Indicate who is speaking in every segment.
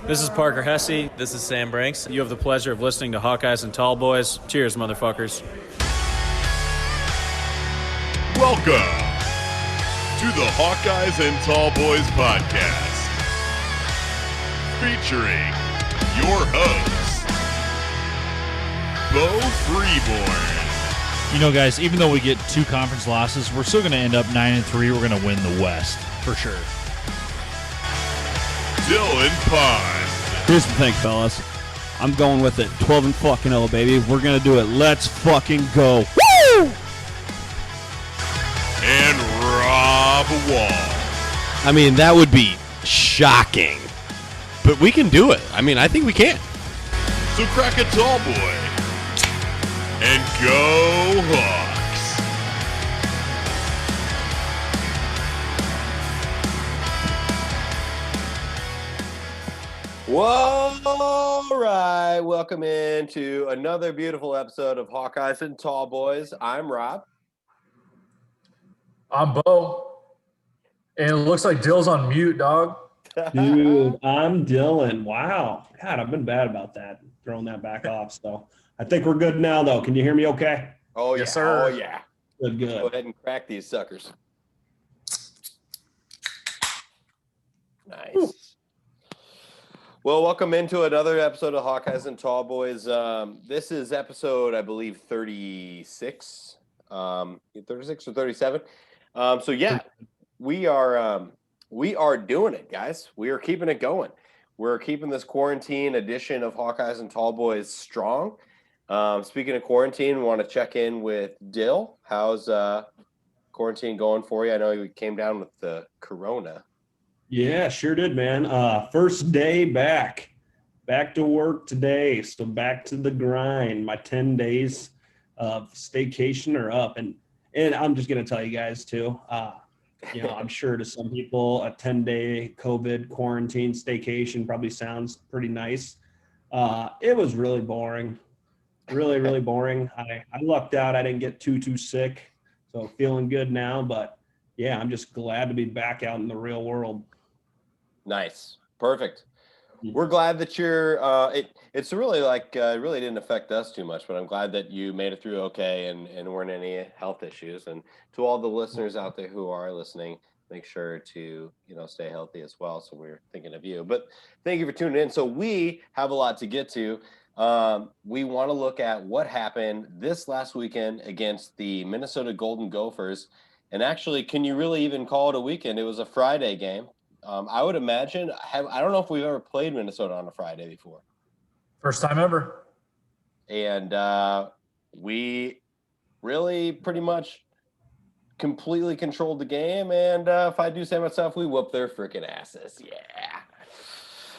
Speaker 1: This is Parker Hesse.
Speaker 2: This is Sam Branks.
Speaker 1: You have the pleasure of listening to Hawkeyes and Tallboys. Cheers, motherfuckers.
Speaker 3: Welcome to the Hawkeyes and Tallboys podcast, featuring your hosts, Beau Freeborn.
Speaker 4: You know, guys, even though we get 2 conference losses, we're still going to end up 9-3. We're going to win the West for sure.
Speaker 3: Dylan Pond.
Speaker 5: Here's the thing, fellas. I'm going with it. 12-0, baby. We're going to do it. Let's fucking go. Woo!
Speaker 3: And Rob Wall.
Speaker 6: I mean, that would be shocking. But we can do it. I mean, I think we can.
Speaker 3: So crack a tall boy and go Hawks.
Speaker 6: All right. Welcome into another beautiful episode of Hawkeyes and Tallboys. I'm Rob.
Speaker 7: I'm Beau. And it looks like Dill's on mute, dog.
Speaker 8: Dude, I'm Dylan. Wow. God, I've been bad about that, throwing that back off. So I think we're good now, though. Can you hear me okay?
Speaker 6: Oh, yeah.
Speaker 7: Yes, sir.
Speaker 6: Oh, yeah.
Speaker 8: Good.
Speaker 6: Go ahead and crack these suckers. Nice. Whew. Well, welcome into another episode of Hawkeyes and Tallboys. This is episode, I believe, 36. 36 or 37. So yeah, we are doing it, guys. We are keeping it going. We're keeping this quarantine edition of Hawkeyes and Tallboys strong. Speaking of quarantine, we want to check in with Dill. How's quarantine going for you? I know you came down with the corona.
Speaker 8: Yeah, sure did, man. First day back to work today. So back to the grind. My 10 days of staycation are up. And I'm just going to tell you guys too, I'm sure to some people a 10-day COVID quarantine staycation probably sounds pretty nice. It was really boring, really, really boring. I lucked out. I didn't get too sick. So feeling good now, but yeah, I'm just glad to be back out in the real world.
Speaker 6: Nice. Perfect. We're glad that you're it's really really didn't affect us too much, but I'm glad that you made it through okay and weren't any health issues. And to all the listeners out there who are listening, make sure to, stay healthy as well. So we're thinking of you. But thank you for tuning in. So we have a lot to get to. We want to look at what happened this last weekend against the Minnesota Golden Gophers. And actually, can you really even call it a weekend? It was a Friday game. I would imagine, I don't know if we've ever played Minnesota on a Friday before.
Speaker 7: First time ever.
Speaker 6: And we really pretty much completely controlled the game. And if I do say myself, we whooped their freaking asses. Yeah.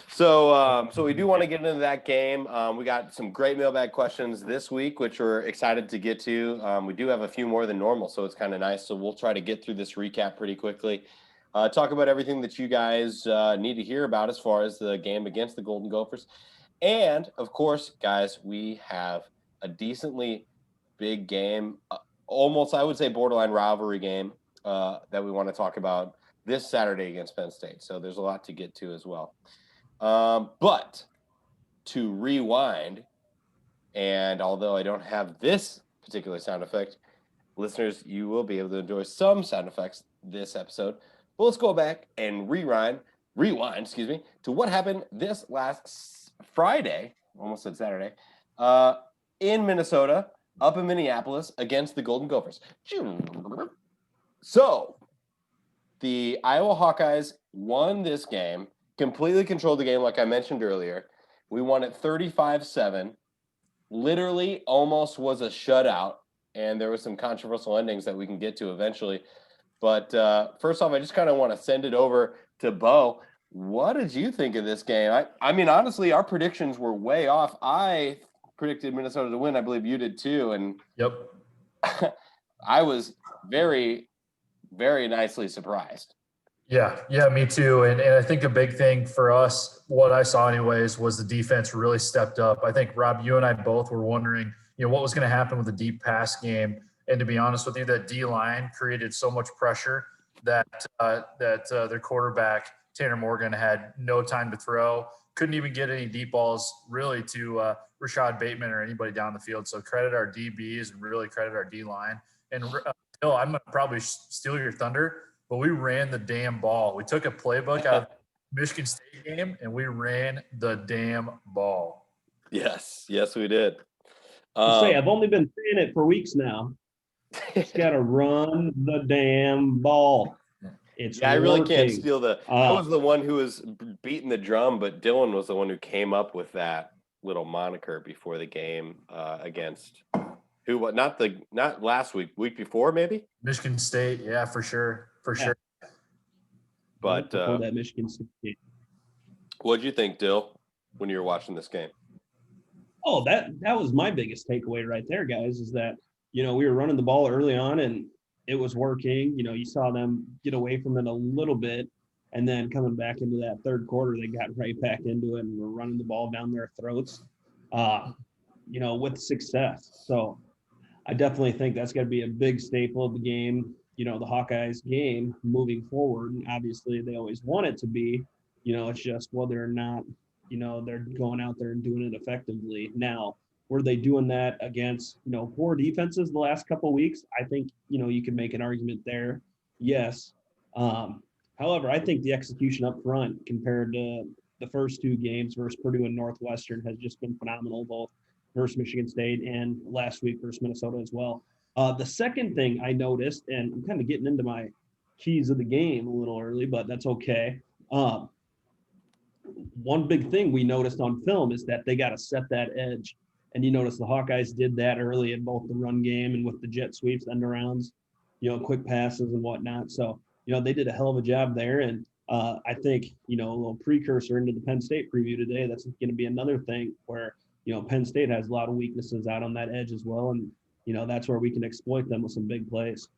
Speaker 6: So we do want to get into that game. We got some great mailbag questions this week, which we're excited to get to. We do have a few more than normal, so it's kind of nice. So we'll try to get through this recap pretty quickly. Talk about everything that you guys need to hear about as far as the game against the Golden Gophers. And, of course, guys, we have a decently big game, almost, I would say, borderline rivalry game that we want to talk about this Saturday against Penn State. So there's a lot to get to as well. But to rewind, and although I don't have this particular sound effect, listeners, you will be able to enjoy some sound effects this episode. Well, let's go back and rewind, to what happened this last Friday, almost said Saturday, in Minnesota, up in Minneapolis, against the Golden Gophers. So, the Iowa Hawkeyes won this game, completely controlled the game, like I mentioned earlier. We won it 35-7, literally almost was a shutout, and there was some controversial endings that we can get to eventually. But first off, I just kind of want to send it over to Beau. What did you think of this game? I mean, honestly, our predictions were way off. I predicted Minnesota to win. I believe you did too. And
Speaker 7: yep,
Speaker 6: I was very, very nicely surprised.
Speaker 7: Yeah, me too. And I think a big thing for us, what I saw anyways, was the defense really stepped up. I think, Rob, you and I both were wondering, what was going to happen with the deep pass game. And to be honest with you, that D-line created so much pressure that their quarterback, Tanner Morgan, had no time to throw. couldn't even get any deep balls really to Rashad Bateman or anybody down the field. So credit our DBs and really credit our D line. And Bill, I'm going to probably steal your thunder, but we ran the damn ball. We took a playbook out of Michigan State game and we ran the damn ball.
Speaker 6: Yes, we did.
Speaker 8: Say, I've only been saying it for weeks now. Just got to run the damn ball. It's
Speaker 6: I really can't
Speaker 8: working.
Speaker 6: steal the. I was the one who was beating the drum, but Dylan was the one who came up with that little moniker before the game against who? What? Not last week. Week before, maybe.
Speaker 7: Michigan State, yeah, for sure.
Speaker 6: But
Speaker 8: before that Michigan State game.
Speaker 6: What did you think, Dill, when you were watching this game?
Speaker 8: Oh, that was my biggest takeaway right there, guys, is that, we were running the ball early on and it was working. You saw them get away from it a little bit, and then coming back into that third quarter, they got right back into it and were running the ball down their throats, with success. So I definitely think that's going to be a big staple of the game, the Hawkeyes game moving forward. And obviously they always want it to be, it's just whether or not, they're going out there and doing it effectively. Now, were they doing that against, poor defenses the last couple of weeks? I think, you can make an argument there. Yes. However, I think the execution up front compared to the first two games versus Purdue and Northwestern has just been phenomenal, both versus Michigan State and last week versus Minnesota as well. The second thing I noticed, and I'm kind of getting into my keys of the game a little early, but that's okay. One big thing we noticed on film is that they got to set that edge. And you notice the Hawkeyes did that early in both the run game and with the jet sweeps, end arounds, quick passes and whatnot. So, they did a hell of a job there. And I think, a little precursor into the Penn State preview today, that's going to be another thing where, Penn State has a lot of weaknesses out on that edge as well. And, that's where we can exploit them with some big plays.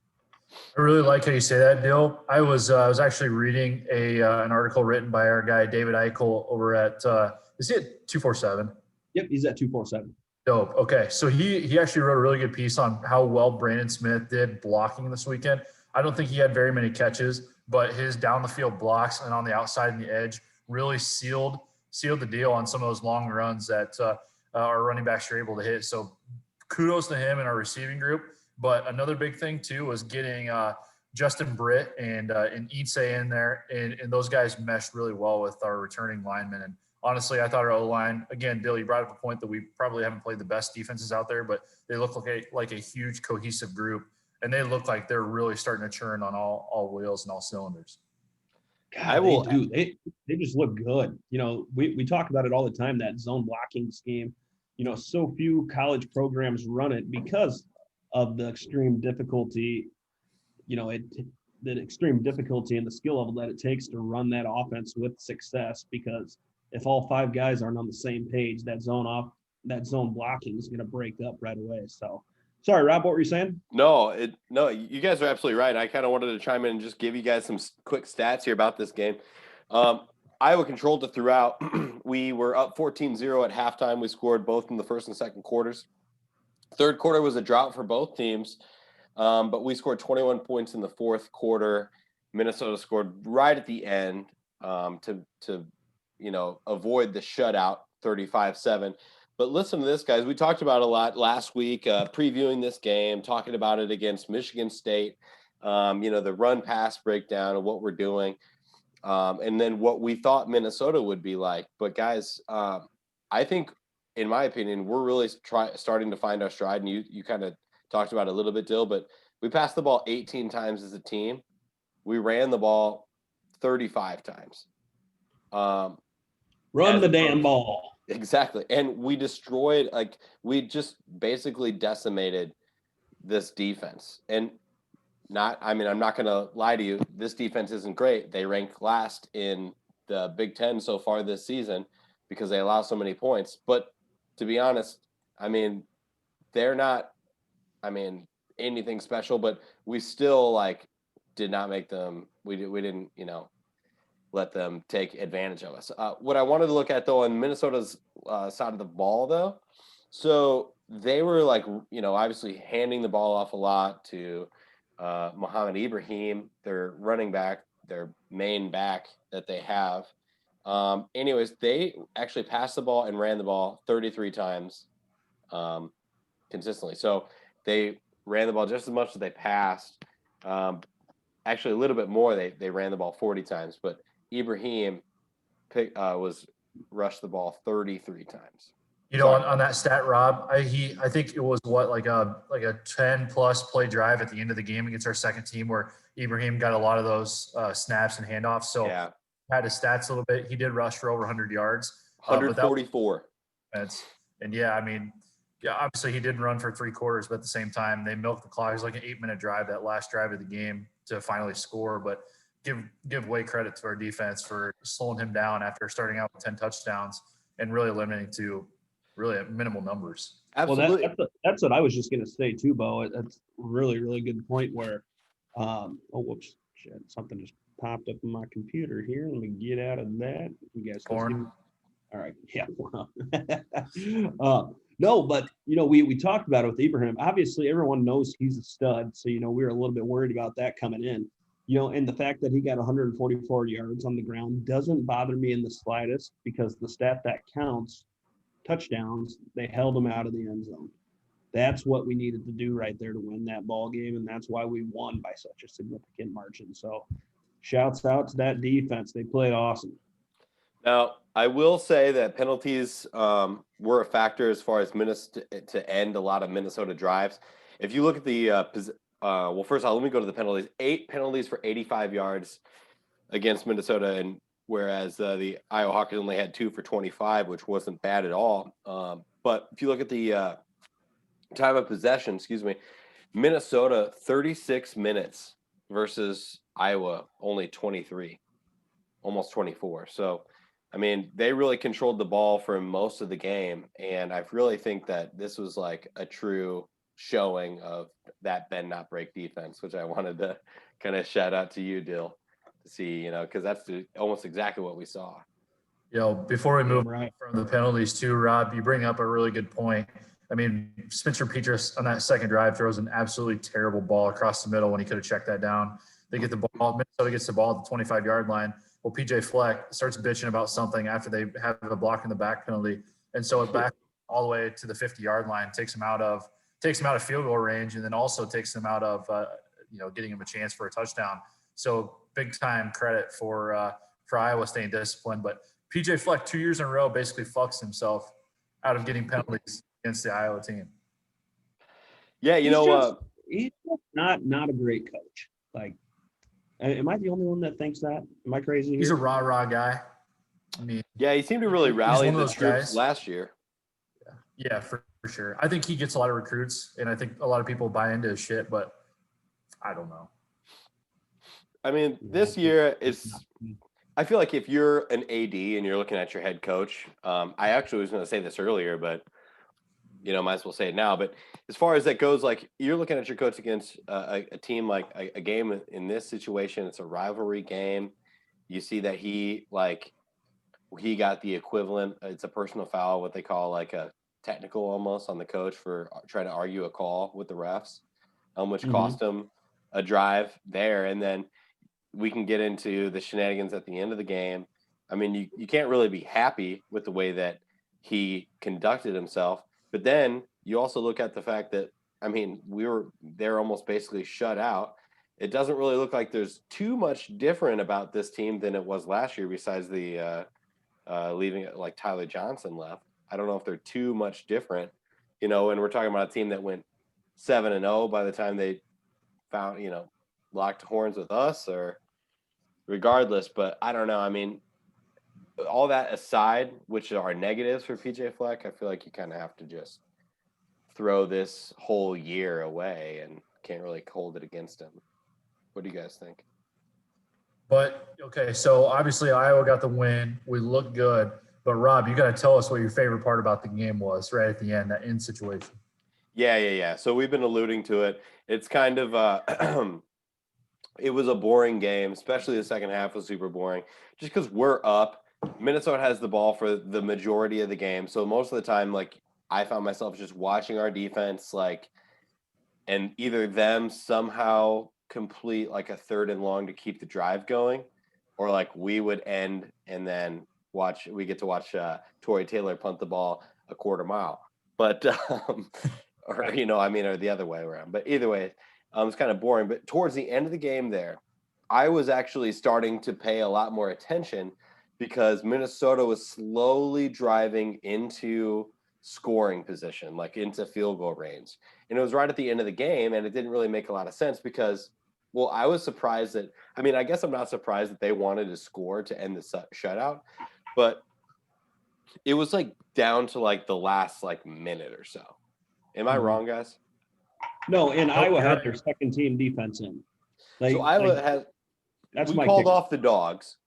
Speaker 7: I really like how you say that, Bill. I was actually reading an article written by our guy David Eichel over at is he at 247?
Speaker 8: Yep, he's at 247.
Speaker 7: Dope. Okay, so he actually wrote a really good piece on how well Brandon Smith did blocking this weekend. I don't think he had very many catches, but his down the field blocks and on the outside and the edge really sealed the deal on some of those long runs that our running backs are able to hit. So kudos to him and our receiving group. But another big thing too was getting Justin Britt and Iitse in there, and those guys meshed really well with our returning linemen. And honestly, I thought our O-line, again, Bill, you brought up a point that we probably haven't played the best defenses out there, but they look like a huge cohesive group, and they look like they're really starting to churn on all wheels and all cylinders.
Speaker 8: God, they just look good. We talk about it all the time, that zone blocking scheme. So few college programs run it because of the extreme difficulty, the extreme difficulty and the skill level that it takes to run that offense with success. Because if all five guys aren't on the same page, that zone blocking is going to break up right away. So, sorry, Rob, what were you saying?
Speaker 6: No, you guys are absolutely right. I kind of wanted to chime in and just give you guys some quick stats here about this game. Iowa controlled it throughout. We were up 14-0 at halftime. We scored both in the first and second quarters. Third quarter was a drought for both teams, but we scored 21 points in the fourth quarter. Minnesota scored right at the end to avoid the shutout, 35-7. But listen to this, guys. We talked about it a lot last week, previewing this game, talking about it against Michigan State, the run-pass breakdown of what we're doing, and then what we thought Minnesota would be like. But, guys, I think – in my opinion, we're really starting to find our stride. And you kind of talked about it a little bit, Dill, but we passed the ball 18 times as a team. We ran the ball 35 times.
Speaker 8: Run the damn ball.
Speaker 6: Exactly. And we destroyed, we just basically decimated this defense. And I'm not going to lie to you. This defense isn't great. They rank last in the Big Ten so far this season because they allow so many points. But to be honest, they're not, anything special, but we still did not make them. We didn't, let them take advantage of us. What I wanted to look at though, on Minnesota's side of the ball though, so they were obviously handing the ball off a lot to Mohamed Ibrahim, their running back, their main back that they have. Anyways, they actually passed the ball and ran the ball 33 times consistently. So they ran the ball just as much as they passed. Actually, a little bit more. They ran the ball 40 times, but Ibrahim was rushed the ball 33 times.
Speaker 7: You know, on that stat, Rob, I think it was like a 10+ play drive at the end of the game against our second team where Ibrahim got a lot of those snaps and handoffs. So
Speaker 6: yeah,
Speaker 7: had his stats a little bit. He did rush for over 100 yards.
Speaker 6: 144.
Speaker 7: And yeah, I mean, yeah, obviously he didn't run for 3/4, but at the same time they milked the clock. It was like an 8-minute drive, that last drive of the game to finally score. But give way credit to our defense for slowing him down after starting out with 10 touchdowns and really limiting to really minimal numbers.
Speaker 6: Absolutely.
Speaker 8: Well, that's what I was just going to say too, Beau. That's really, really good point where, whoops, shit, something just popped up on my computer here. Let me get out of that. You guys can see me? All right. Yeah. No, but, we talked about it with Ibrahim. Obviously, everyone knows he's a stud. So, we were a little bit worried about that coming in. And the fact that he got 144 yards on the ground doesn't bother me in the slightest because the stat that counts, touchdowns, they held him out of the end zone. That's what we needed to do right there to win that ball game, and that's why we won by such a significant margin. So shouts out to that defense. They played awesome. Now,
Speaker 6: I will say that penalties were a factor as far as to end a lot of Minnesota drives. If you look at the well, first of all, let me go to the penalties. 8 penalties for 85 yards against Minnesota, and whereas the Iowa Hawkeyes only had 2 for 25, which wasn't bad at all. But if you look at the time of possession, Minnesota 36 minutes versus Iowa only 23, almost 24. So, I mean, they really controlled the ball for most of the game, and I really think that this was like a true showing of that bend not break defense, which I wanted to kind of shout out to you, Dill. To see, because that's almost exactly what we saw.
Speaker 7: Before we move from the penalties too, Rob, you bring up a really good point. I mean, Spencer Petras on that second drive throws an absolutely terrible ball across the middle when he could have checked that down. They get the ball, Minnesota gets the ball at the 25-yard line. Well, PJ Fleck starts bitching about something after they have a block in the back penalty. And so it back all the way to the 50-yard line, takes him out of field goal range, and then also takes him out of, getting him a chance for a touchdown. So big time credit for Iowa staying disciplined. But PJ Fleck 2 years in a row basically fucks himself out of getting penalties against the Iowa team.
Speaker 6: Yeah,
Speaker 8: he's just not a great coach. Like, am I the only one that thinks that? Am I crazy here?
Speaker 7: He's a rah guy. I mean,
Speaker 6: yeah, he seemed to really rally the troops last year.
Speaker 7: Yeah, for sure. I think he gets a lot of recruits, and I think a lot of people buy into his shit, but I don't know.
Speaker 6: I mean, this year I feel like if you're an AD and you're looking at your head coach, I actually was going to say this earlier, but might as well say it now. But as far as that goes, like you're looking at your coach against a team like a game in this situation, it's a rivalry game. You see that he got the equivalent. It's a personal foul, what they call like a technical almost on the coach for trying to argue a call with the refs, which cost him a drive there. And then we can get into the shenanigans at the end of the game. I mean, you can't really be happy with the way that he conducted himself. But then you also look at the fact that, I mean, they're almost basically shut out. It doesn't really look like there's too much different about this team than it was last year, besides the leaving it like Tyler Johnson left. I don't know if they're too much different, and we're talking about a team that went 7-0 by the time they found, locked horns with us, or regardless. But I don't know. I mean, all that aside, which are negatives for PJ Fleck, I feel like you kind of have to just throw this whole year away and can't really hold it against him. What do you guys think?
Speaker 7: But, okay, so obviously Iowa got the win. We look good. But, Rob, you got to tell us what your favorite part about the game was right at the end, that end situation.
Speaker 6: Yeah. So we've been alluding to it. It's kind of it was a boring game, especially the second half was super boring just because we're up. Minnesota has the ball for the majority of the game. So most of the time, like, I found myself just watching our defense, and either them somehow complete like a 3rd and long to keep the drive going, or like we would end and then we get to watch Torrey Taylor punt the ball a quarter mile. But or the other way around. But either way, it's kind of boring. But towards the end of the game there, I was actually starting to pay a lot more attention because Minnesota was slowly driving into scoring position, like into field goal range. And it was right at the end of the game, and it didn't really make a lot of sense because, well, I was surprised that, I guess I'm not surprised that they wanted to score to end the shutout, but it was like down to like the last like minute or so. Am I wrong, guys?
Speaker 8: No, and Iowa had their second team defense in.
Speaker 6: So Iowa has. We called off the dogs.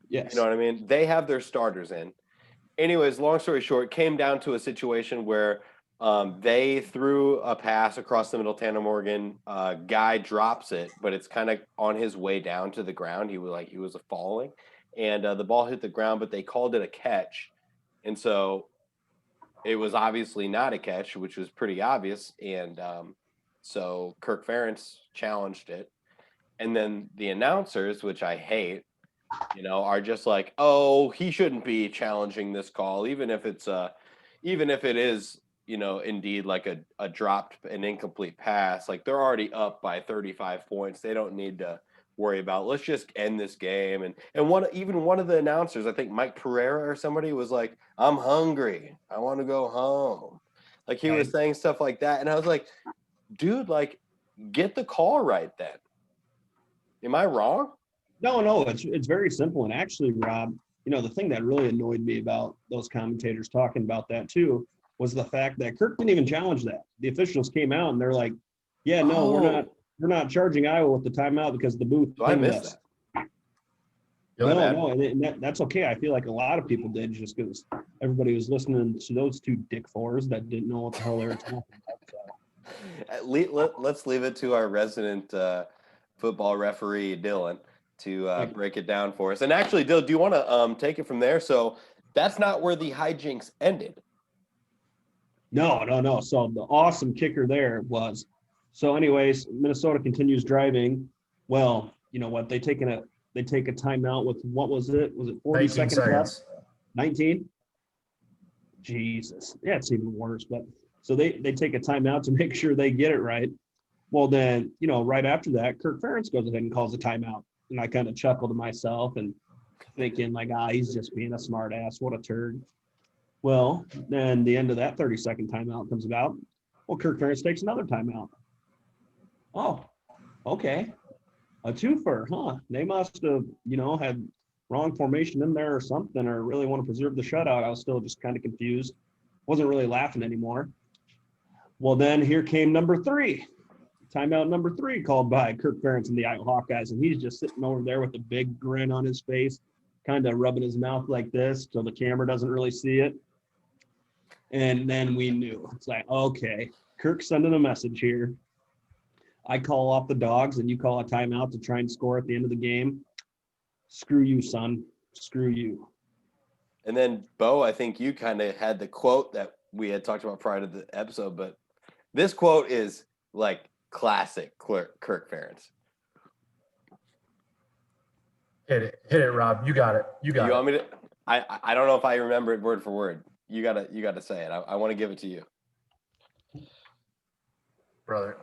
Speaker 8: Yes.
Speaker 6: You know what I mean? They have their starters in. Anyways, long story short, came down to a situation where they threw a pass across the middle. Tanner Morgan guy drops it, but it's kind of on his way down to the ground. He was falling, and the ball hit the ground, but they called it a catch, and so it was obviously not a catch, which was pretty obvious. And so Kirk Ferentz challenged it. And then the announcers, which I hate, are just like, oh, he shouldn't be challenging this call, even if it is, indeed like a dropped and incomplete pass. Like they're already up by 35 points. They don't need to worry about, let's just end this game. And one of the announcers, I think Mike Pereira or somebody, was like, I'm hungry. I want to go home. Like he was saying stuff like that. And I was like, dude, like get the call right then. Am I wrong?
Speaker 8: No, it's very simple. And actually, Rob, the thing that really annoyed me about those commentators talking about that too was the fact that Kirk didn't even challenge that. The officials came out and they're like, yeah, no, we're not charging Iowa with the timeout because the booth.
Speaker 6: So I missed that.
Speaker 8: No, and that's okay. I feel like a lot of people did just because everybody was listening to those two dick fours that didn't know what the hell they were talking about.
Speaker 6: Let's leave it to our resident football referee Dylan to break it down for us. And actually, Dylan, do you want to take it from there? So that's not where the hijinks ended.
Speaker 8: No. So the awesome kicker there was, anyways, Minnesota continues driving. Well, you know what? They take a timeout with, what was it? Was it 40 seconds left? 19? Jesus. Yeah, it's even worse. But so they take a timeout to make sure they get it right. Well, then, right after that, Kirk Ferentz goes ahead and calls a timeout. And I kind of chuckled to myself and thinking like, he's just being a smart ass. What a turd. Well, then the end of that 30-second timeout comes about. Well, Kirk Ferentz takes another timeout. Oh, okay. A twofer, huh? They must have, had wrong formation in there or something, or really want to preserve the shutout. I was still just kind of confused. Wasn't really laughing anymore. Well, then here came number 3. Timeout number 3 called by Kirk Ferentz and the Iowa Hawkeyes, and he's just sitting over there with a big grin on his face, kind of rubbing his mouth like this so the camera doesn't really see it. And then we knew. It's like, okay, Kirk's sending a message here. I call off the dogs and you call a timeout to try and score at the end of the game. Screw you, son. Screw you.
Speaker 6: And then, Beau, I think you kind of had the quote that we had talked about prior to the episode, but this quote is like classic Kirk Ferentz.
Speaker 7: Hit it, Rob. You got it. You
Speaker 6: want me to? I don't know if I remember it word for word. You gotta say it. I want to give it to you,
Speaker 7: brother.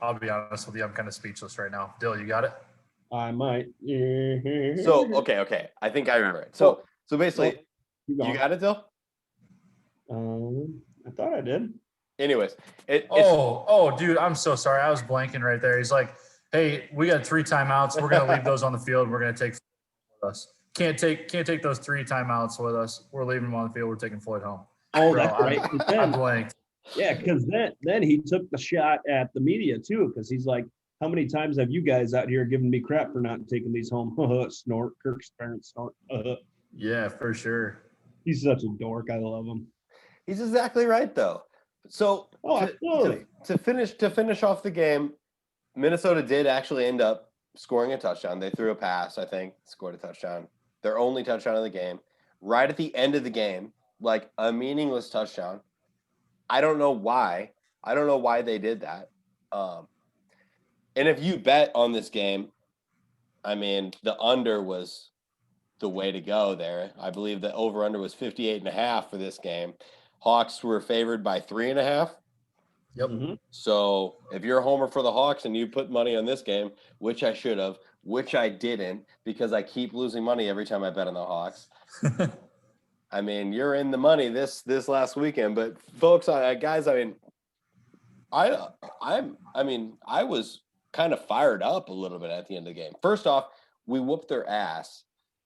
Speaker 7: I'll be honest with you. I'm kind of speechless right now. Dill, you got it?
Speaker 8: I might.
Speaker 6: So okay. I think I remember it. So basically, you got it, Dill?
Speaker 8: I thought I did.
Speaker 6: Anyways,
Speaker 7: dude, I'm so sorry. I was blanking right there. He's like, hey, we got 3 timeouts. We're gonna leave those on the field. We're gonna take with us. Can't take those 3 timeouts with us. We're leaving them on the field. We're taking Floyd home.
Speaker 8: Oh, that's right.
Speaker 7: I'm blanked.
Speaker 8: Yeah, because then he took the shot at the media too, because he's like, how many times have you guys out here given me crap for not taking these home? Snort. Kirk's parents snort.
Speaker 7: Yeah, for sure.
Speaker 8: He's such a dork. I love him.
Speaker 6: He's exactly right, though. So to finish off the game, Minnesota did actually end up scoring a touchdown. They threw a pass, I think, scored a touchdown. Their only touchdown of the game. Right at the end of the game, like a meaningless touchdown. I don't know why. They did that. And if you bet on this game, I mean, the under was the way to go there. I believe the over-under was 58.5 for this game. Hawks were favored by 3.5.
Speaker 7: Yep.
Speaker 8: Mm-hmm.
Speaker 6: So if you're a homer for the Hawks and you put money on this game, which I should have, which I didn't because I keep losing money every time I bet on the Hawks. I mean, you're in the money this last weekend. But folks, guys, I mean, I was kind of fired up a little bit at the end of the game. First off, we whooped their ass.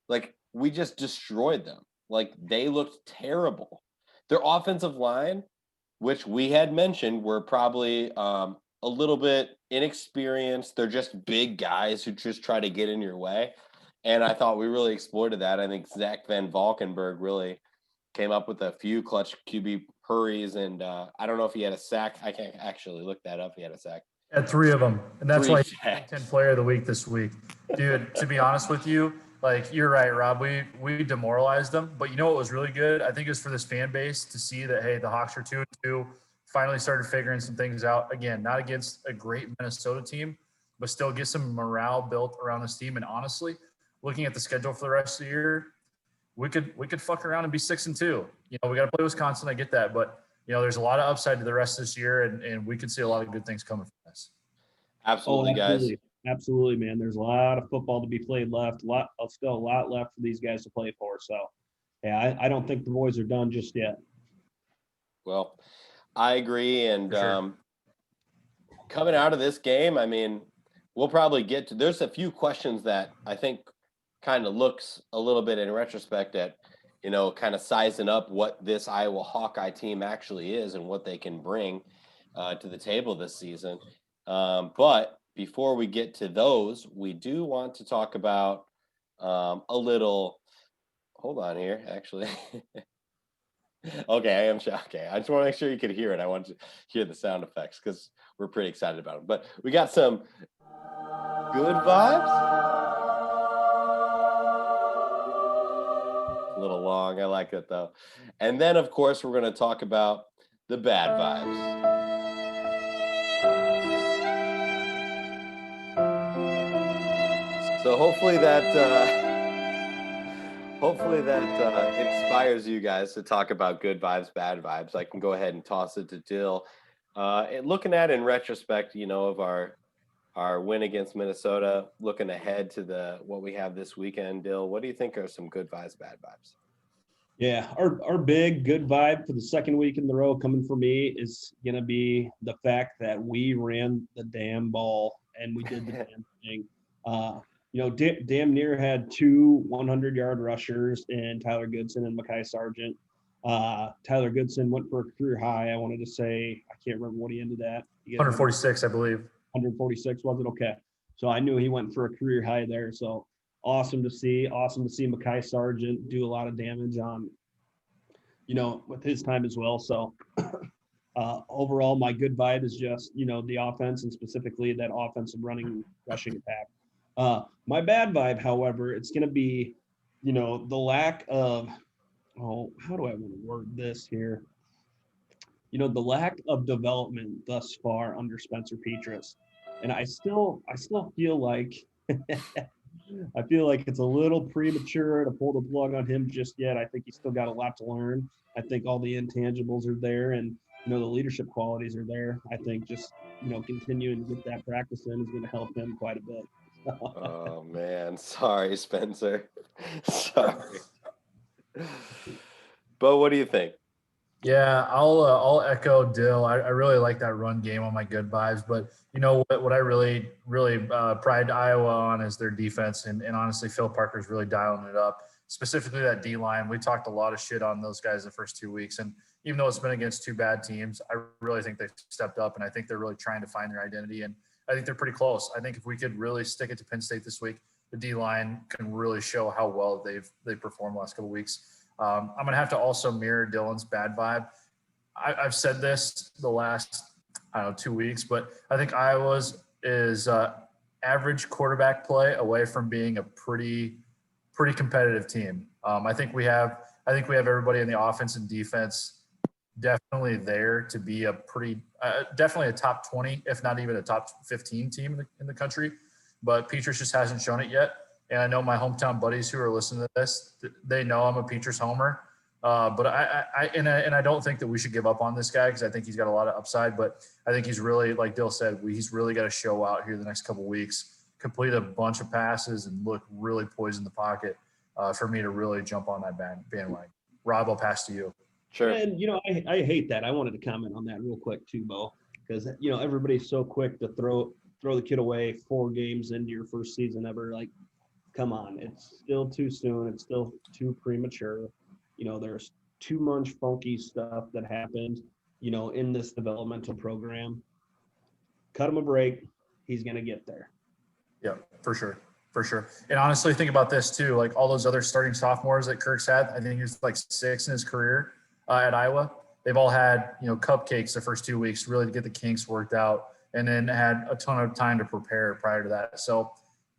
Speaker 6: Like, we just destroyed them. Like, they looked terrible. Their offensive line, which we had mentioned, were probably a little bit inexperienced. They're just big guys who just try to get in your way. And I thought we really exploited that. I think Zach Van Valkenburg really came up with a few clutch QB hurries. And I don't know if he had a sack. I can't actually look that up. He had a sack.
Speaker 7: Had 3 of them. And that's
Speaker 6: Three
Speaker 7: why he's
Speaker 6: sacks.
Speaker 7: 10 player of the week this week. Dude, to be honest with you, like, you're right, Rob. We demoralized them. But you know what was really good? I think it was for this fan base to see that, hey, the Hawks are 2-2, finally started figuring some things out. Again, not against a great Minnesota team, but still get some morale built around this team. And honestly, looking at the schedule for the rest of the year, we could fuck around and be 6-2. You know, we got to play Wisconsin. I get that. But, you know, there's a lot of upside to the rest of this year, and we could see a lot of good things coming from this.
Speaker 6: Absolutely, guys.
Speaker 8: Absolutely, man. There's a lot of football to be played left. Still a lot left for these guys to play for. So, yeah, I don't think the boys are done just yet.
Speaker 6: Well, I agree. And
Speaker 7: Sure.
Speaker 6: Coming out of this game, I mean, we'll probably get to – there's a few questions that I think kind of looks a little bit in retrospect at, you know, kind of sizing up what this Iowa Hawkeye team actually is and what they can bring to the table this season. But before we get to those, we do want to talk about a little – hold on here, actually. Okay, I am shocked. Okay, I just want to make sure you can hear it. I want to hear the sound effects because we're pretty excited about them. But we got some good vibes. A little long. I like it, though. And then, of course, we're going to talk about the bad vibes. So hopefully that inspires you guys to talk about good vibes, bad vibes. I can go ahead and toss it to Dill. And looking at in retrospect, you know, of our win against Minnesota, looking ahead to what we have this weekend, Dill, what do you think are some good vibes, bad vibes?
Speaker 8: Yeah, our big good vibe for the second week in the row coming for me is going to be the fact that we ran the damn ball and we did the damn thing. You know, damn near had 2 100-yard rushers in Tyler Goodson and Mekhi Sargent. Tyler Goodson went for a career high. I wanted to say, I can't remember what he ended at.
Speaker 7: 146, I believe.
Speaker 8: 146, was it? Okay. So I knew he went for a career high there. So awesome to see. Awesome to see Mekhi Sargent do a lot of damage on, you know, with his time as well. So overall, my good vibe is just, you know, the offense and specifically that offensive running rushing attack. My bad vibe, however, it's going to be, you know, the lack of, how do I want to word this here? You know, the lack of development thus far under Spencer Petras. And I still feel like, it's a little premature to pull the plug on him just yet. I think he's still got a lot to learn. I think all the intangibles are there and, you know, the leadership qualities are there. I think just, you know, continuing to get that practice in is going to help him quite a bit.
Speaker 6: Oh, man. Sorry, Spencer. Sorry. Bo, what do you think?
Speaker 7: Yeah, I'll echo Dill. I really like that run game on my good vibes, but you know what I really pride Iowa on is their defense, and honestly, Phil Parker's really dialing it up. Specifically, that D line. We talked a lot of shit on those guys the first 2 weeks, and even though it's been against 2 bad teams, I really think they've stepped up, and I think they're really trying to find their identity, and I think they're pretty close. I think if we could really stick it to Penn State this week, the D line can really show how well they've performed the last couple of weeks. I'm going to have to also mirror Dylan's bad vibe. I've said this the last, 2 weeks, but I think Iowa's is average quarterback play away from being a pretty competitive team. I think we have everybody in the offense and defense definitely there to be a definitely a top 20, if not even a top 15 team in the country. But Petras just hasn't shown it yet. And I know my hometown buddies who are listening to this, they know I'm a Petrus homer. But I don't think that we should give up on this guy because I think he's got a lot of upside. But I think he's really, like Dill said, he's really got to show out here the next couple of weeks, complete a bunch of passes, and look really poised in the pocket for me to really jump on that bandwagon. Rob, I'll pass to you.
Speaker 6: Sure.
Speaker 8: And, I hate that. I wanted to comment on that real quick too, Beau, because, everybody's so quick to throw the kid away 4 games into your first season ever. Like, come on. It's still too soon. It's still too premature. There's too much funky stuff that happened, in this developmental program. Cut him a break. He's going to get there.
Speaker 7: Yeah, for sure. For sure. And honestly, think about this too. Like all those other starting sophomores that Kirk's had, I think he was like 6 in his career at Iowa. They've all had, cupcakes the first 2 weeks really to get the kinks worked out, and then had a ton of time to prepare prior to that. So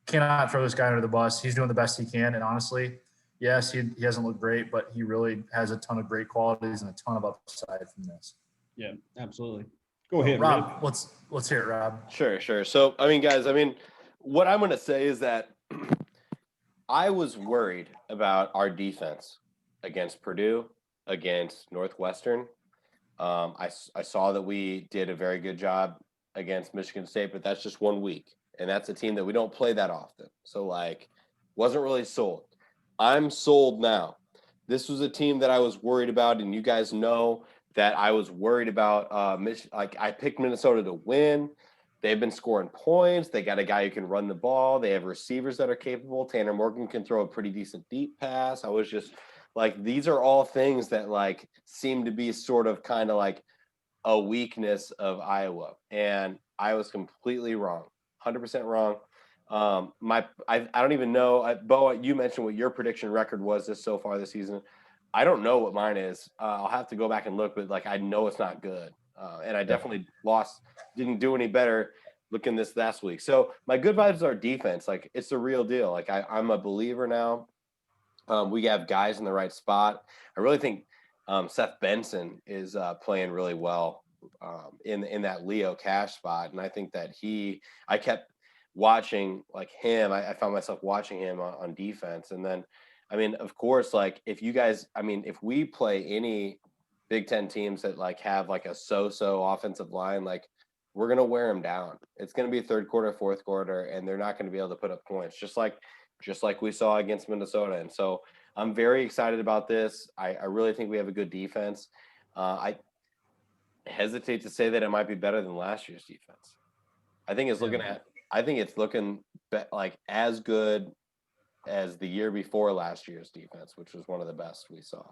Speaker 7: cannot throw this guy under the bus. He's doing the best he can. And honestly, yes, he hasn't looked great, but he really has a ton of great qualities and a ton of upside from this.
Speaker 8: Yeah, absolutely. Go ahead,
Speaker 7: Rob. Let's hear it, Rob.
Speaker 6: Sure. So, guys, what I'm going to say is that I was worried about our defense against Purdue, against Northwestern. I saw that we did a very good job against Michigan State, but that's just 1 week. And that's a team that we don't play that often. So, wasn't really sold. I'm sold now. This was a team that I was worried about, and you guys know that I was worried about. I picked Minnesota to win. They've been scoring points. They got a guy who can run the ball. They have receivers that are capable. Tanner Morgan can throw a pretty decent deep pass. I was just these are all things that seem to be sort of kind of like a weakness of Iowa. And I was completely wrong, 100% wrong. I don't even know. Beau, you mentioned what your prediction record was so far this season. I don't know what mine is. I'll have to go back and look, but I know it's not good. And I definitely didn't do any better looking this last week. So my good vibes are defense. It's the real deal. I'm a believer now. We have guys in the right spot. I really think Seth Benson is playing really well in that Leo Cash spot. And I think that I kept watching him. I found myself watching him on defense. And then, of course, if we play any Big Ten teams that have a so-so offensive line, we're going to wear them down. It's going to be third quarter, fourth quarter, and they're not going to be able to put up points, just like we saw against Minnesota. And so I'm very excited about this. I really think we have a good defense. I hesitate to say that it might be better than last year's defense. I think it's looking as good as the year before last year's defense, which was one of the best we saw.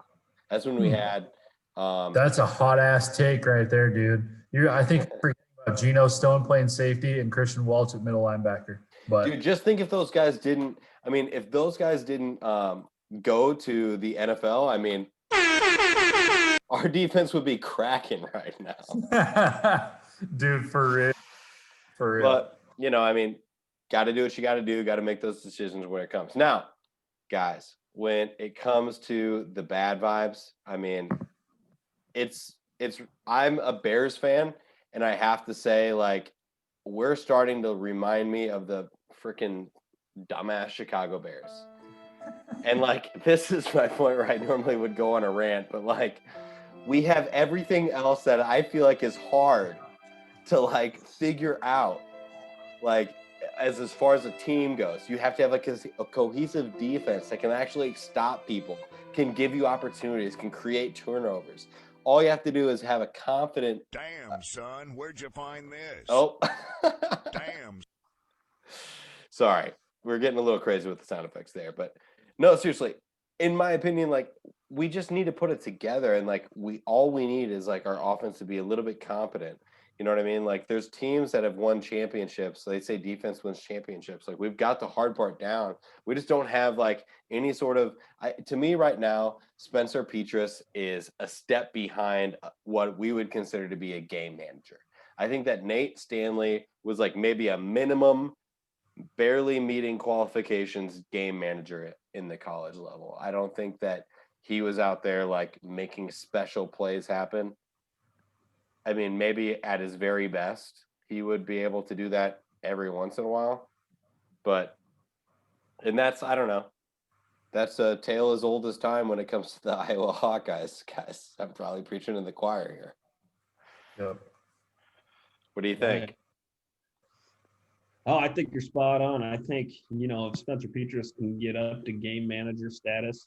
Speaker 6: That's when we had.
Speaker 7: That's a hot ass take right there, dude. I think about Geno Stone playing safety and Christian Waltz at middle linebacker. But
Speaker 6: dude, just think if those guys didn't. Go to the NFL, our defense would be cracking right now.
Speaker 7: Dude, for real.
Speaker 6: But got to do what you got to do. Got to make those decisions when it comes. Now, guys, when it comes to the bad vibes, I'm a Bears fan, and I have to say, we're starting to remind me of the freaking dumbass Chicago Bears. And this is my point where I normally would go on a rant, but we have everything else that I feel is hard to figure out. As far as the team goes, you have to have a cohesive defense that can actually stop people, can give you opportunities, can create turnovers. All you have to do is have a confident.
Speaker 2: Damn, son, where'd you find this?
Speaker 6: Oh,
Speaker 2: Damn.
Speaker 6: Sorry, we're getting a little crazy with the sound effects there, but no, seriously. In my opinion, we just need to put it together, and all we need is our offense to be a little bit competent. You know what I mean? There's teams that have won championships. So they say defense wins championships. We've got the hard part down. We just don't have any sort of. To me, right now, Spencer Petras is a step behind what we would consider to be a game manager. I think that Nate Stanley was maybe a minimum, barely meeting qualifications game manager in the college level. I don't think that he was out there making special plays happen. Maybe at his very best, he would be able to do that every once in a while. But And that's, I don't know. That's a tale as old as time when it comes to the Iowa Hawkeyes, guys. I'm probably preaching in the choir here.
Speaker 7: Yep.
Speaker 6: What do you think?
Speaker 8: Oh, I think you're spot on. I think, if Spencer Petras can get up to game manager status,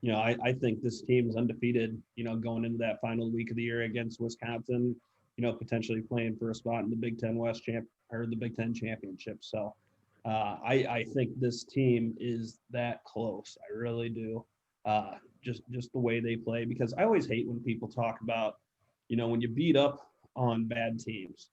Speaker 8: I think this team is undefeated, going into that final week of the year against Wisconsin, potentially playing for a spot in the Big Ten West or the Big Ten championship. So I think this team is that close. I really do. Just the way they play, because I always hate when people talk about, when you beat up on bad teams,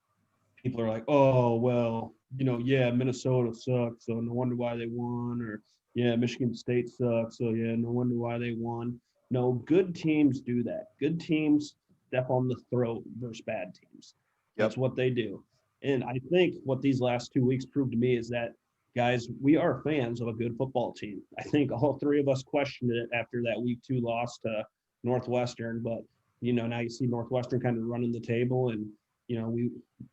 Speaker 8: people are like, oh, well, yeah, Minnesota sucks, so no wonder why they won. Or, yeah, Michigan State sucks, so yeah, no wonder why they won. No, good teams do that. Good teams step on the throat versus bad teams. That's what they do. And I think what these last 2 weeks proved to me is that, guys, we are fans of a good football team. I think all three of us questioned it after that week 2 loss to Northwestern, but, now you see Northwestern kind of running the table, and we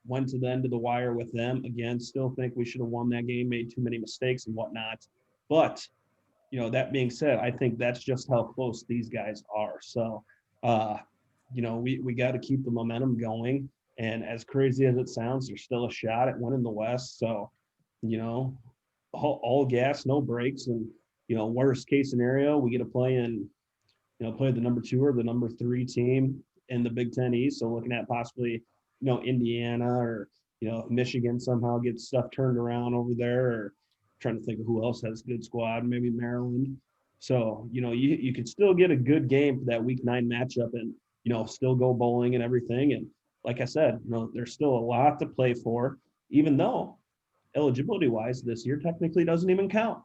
Speaker 8: went to the end of the wire with them. Again, still think we should have won that game, made too many mistakes and whatnot. But, that being said, I think that's just how close these guys are. So, we got to keep the momentum going. And as crazy as it sounds, there's still a shot at winning the West. So, all gas, no brakes. And, worst case scenario, we get to play the number 2 or the number 3 team in the Big Ten East. So looking at possibly, Indiana or, if Michigan somehow gets stuff turned around over there, or trying to think of who else has a good squad, maybe Maryland. So, you could still get a good game for that week 9 matchup and, still go bowling and everything. And like I said, there's still a lot to play for, even though eligibility wise this year technically doesn't even count.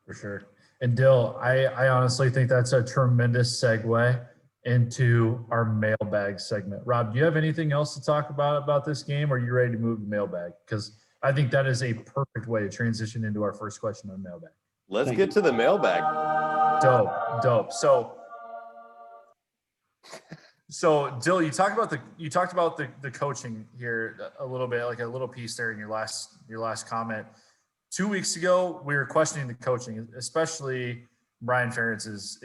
Speaker 7: For sure. And Dill, I honestly think that's a tremendous segue into our mailbag segment. Rob, do you have anything else to talk about this game, or are you ready to move to mailbag? Because I think that is a perfect way to transition into our first question on mailbag.
Speaker 6: Let's get to the mailbag.
Speaker 7: Dope. So Dill, you talked about the coaching here a little bit, like a little piece there in your last comment. 2 weeks ago, we were questioning the coaching, especially Brian Ferentz's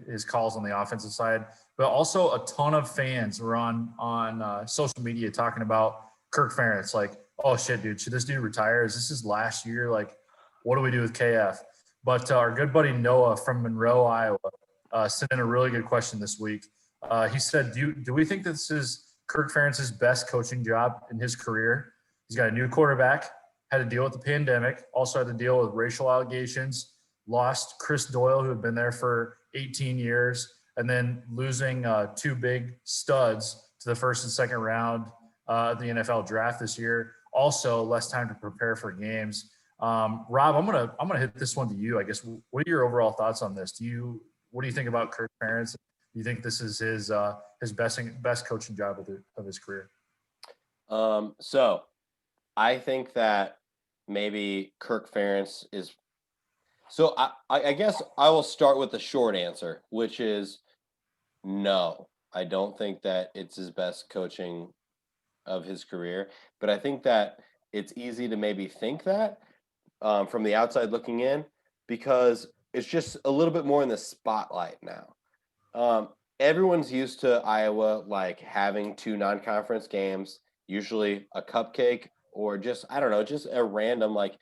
Speaker 7: his calls on the offensive side, but also a ton of fans were on social media talking about Kirk Ferentz, like, oh shit, dude, should this dude retire? Is this his last year? Like, what do we do with KF? But our good buddy Noah from Monroe, Iowa, sent in a really good question this week. He said, do we think this is Kirk Ferentz's best coaching job in his career? He's got a new quarterback, had to deal with the pandemic, also had to deal with racial allegations, lost Chris Doyle, who had been there for 18 years, and then losing 2 big studs to the first and second round of the NFL draft this year. Also, less time to prepare for games. Rob, I'm gonna hit this one to you. I guess, what are your overall thoughts on this? What do you think about Kirk Ferentz? Do you think this is his best coaching job of his career?
Speaker 6: So I think that maybe Kirk Ferentz is. So I guess I will start with the short answer, which is no. I don't think that it's his best coaching of his career, but I think that it's easy to maybe think that from the outside looking in, because it's just a little bit more in the spotlight now. Everyone's used to Iowa like having 2 non-conference games, usually a cupcake or just, I don't know, just a random like,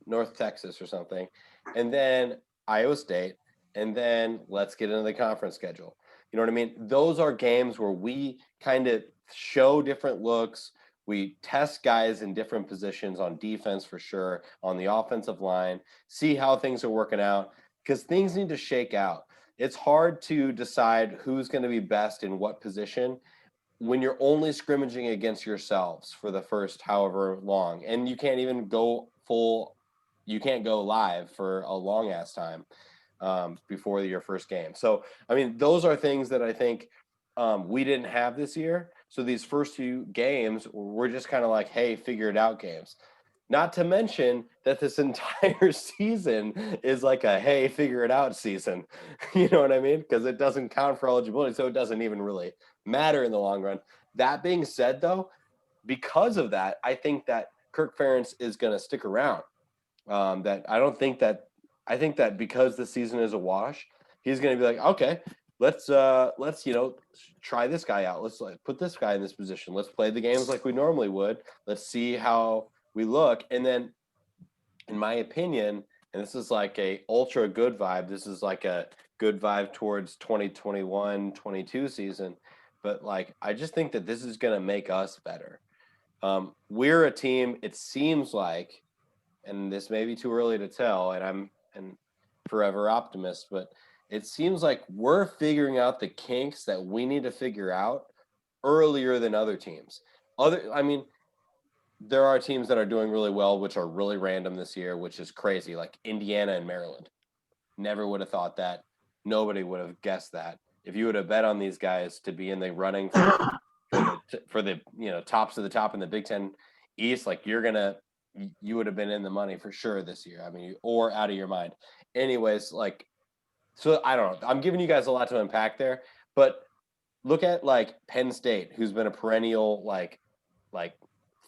Speaker 6: North Texas or something, and then Iowa State, and then let's get into the conference schedule. You know what I mean? Those are games where we kind of show different looks. We test guys in different positions on defense for sure, on the offensive line, see how things are working out, because things need to shake out. It's hard to decide who's going to be best in what position when you're only scrimmaging against yourselves for the first however long, and you can't even go you can't go live for a long ass time before your first game. So, I mean, those are things that I think we didn't have this year. So these first 2 games were just kind of like, hey, figure it out games. Not to mention that this entire season is like a, hey, figure it out season. You know what I mean? Because it doesn't count for eligibility, so it doesn't even really matter in the long run. That being said, though, because of that, I think that Kirk Ferentz is going to stick around. That I think that because the season is a wash, he's going to be like, okay, let's try this guy out. Let's put this guy in this position. Let's play the games like we normally would. Let's see how we look. And then, in my opinion, and this is like a ultra good vibe. This is like a good vibe towards 2021-22 season. But like, I just think that this is going to make us better. We're a team, it seems like, and this may be too early to tell, and I'm an forever optimist, but it seems like we're figuring out the kinks that we need to figure out earlier than other teams. There are teams that are doing really well, which are really random this year, which is crazy, like Indiana and Maryland. Never would have thought that. Nobody would have guessed that. If you would have bet on these guys to be in the running for the tops of the top in the Big Ten East, like you would have been in the money for sure this year. I mean, or out of your mind. Anyways, like, so I don't know. I'm giving you guys a lot to unpack there, but look at like Penn State, who's been a perennial like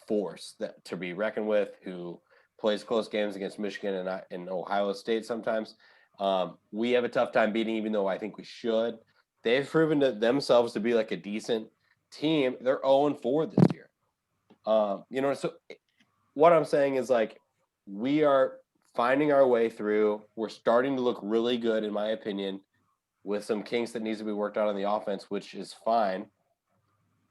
Speaker 6: force that to be reckoned with, who plays close games against Michigan and Ohio State sometimes. We have a tough time beating, even though I think we should. They've proven to themselves to be like a decent team. They're 0-4 this year. So what I'm saying is like we are finding our way through. We're starting to look really good, in my opinion, with some kinks that needs to be worked out on the offense, which is fine.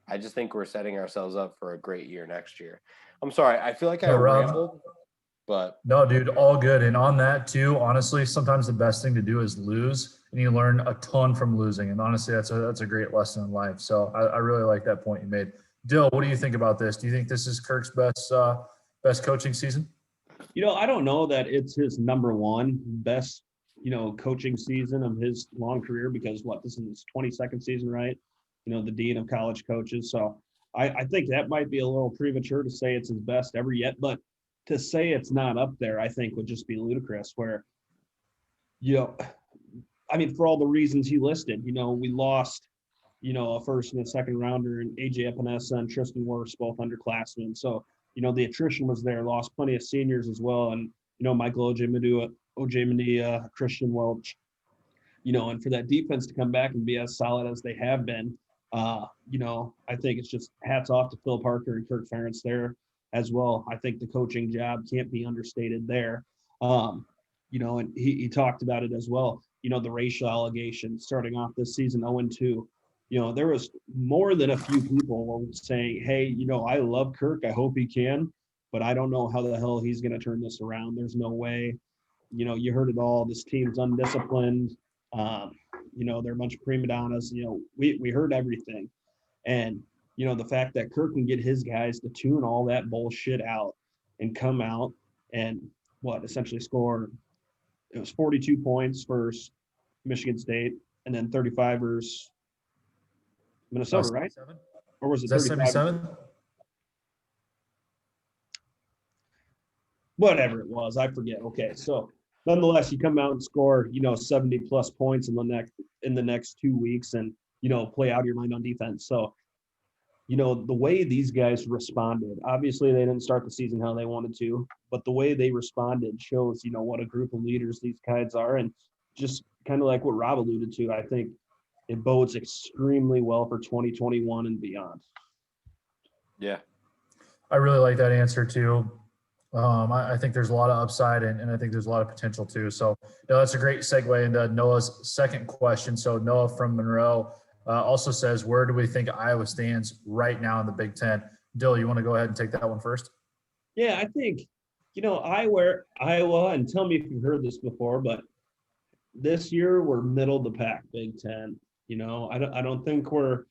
Speaker 6: I just think we're setting ourselves up for a great year next year. I'm sorry. I feel like I rambled, but
Speaker 7: no, dude, all good. And on that too, honestly, sometimes the best thing to do is lose, and you learn a ton from losing. And honestly, that's a great lesson in life. So I really like that point you made. Dill, what do you think about this? Do you think this is Kirk's best coaching season?
Speaker 8: I don't know that it's his number one best, coaching season of his long career, because this is his 22nd season, right? The dean of college coaches. So I think that might be a little premature to say it's his best ever yet, but to say it's not up there, I think would just be ludicrous where, for all the reasons he listed, we lost, a first and a second rounder, and AJ Epinesa and Tristan Wirfs, both underclassmen. So, the attrition was there, lost plenty of seniors as well. And, Michael Ojemania, Christian Welch, and for that defense to come back and be as solid as they have been, I think it's just hats off to Phil Parker and Kirk Ferentz there as well. I think the coaching job can't be understated there. And he talked about it as well. The racial allegations starting off this season 0-2. There was more than a few people saying, hey, I love Kirk. I hope he can, but I don't know how the hell he's going to turn this around. There's no way. You heard it all. This team's undisciplined. They're a bunch of prima donnas. We heard everything. And, the fact that Kirk can get his guys to tune all that bullshit out and come out and essentially score. It was 42 points versus Michigan State, and then 35 versus Minnesota, right? Or was it
Speaker 7: 77?
Speaker 8: Whatever it was, I forget. Okay, so nonetheless, you come out and score, 70 plus points in the next 2 weeks, and play out of your mind on defense. So, the way these guys responded, obviously they didn't start the season how they wanted to, but the way they responded shows, what a group of leaders these guys are, and just kind of like what Rob alluded to, I think it bodes extremely well for 2021 and beyond.
Speaker 6: yeah,
Speaker 7: I really like that answer too. I think there's a lot of upside, and I think there's a lot of potential too. So that's a great segue into Noah's second question. So Noah from Monroe also says, where do we think Iowa stands right now in the Big Ten? Dill, you want to go ahead and take that one first?
Speaker 8: Yeah, I think, Iowa, and tell me if you've heard this before, but this year we're middle of the pack Big Ten. I don't think we're,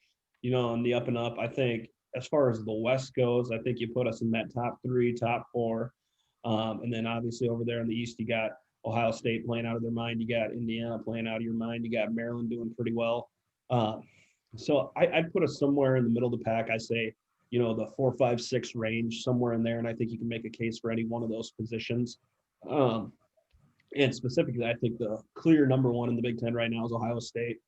Speaker 8: on the up and up. I think as far as the West goes, I think you put us in that top 3, top 4. And then obviously over there in the East, you got Ohio State playing out of their mind. You got Indiana playing out of your mind. You got Maryland doing pretty well. So I'd put us somewhere in the middle of the pack. I say, the 4, 5, 6 range, somewhere in there. And I think you can make a case for any one of those positions. And specifically, I think the clear number 1 in the Big Ten right now is Ohio State.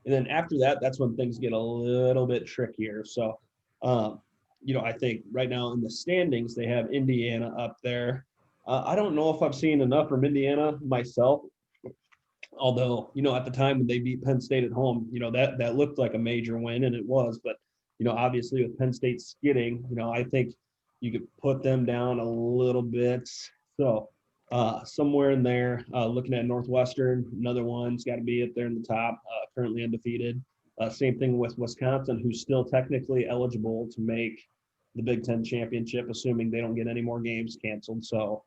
Speaker 8: And then after that, that's when things get a little bit trickier. So, I think right now in the standings, they have Indiana up there. I don't know if I've seen enough from Indiana myself. Although, at the time when they beat Penn State at home, that looked like a major win, and it was. But, obviously with Penn State skidding, I think you could put them down a little bit. So somewhere in there, looking at Northwestern, another one's got to be up there in the top, currently undefeated. Same thing with Wisconsin, who's still technically eligible to make the Big Ten championship, assuming they don't get any more games canceled. So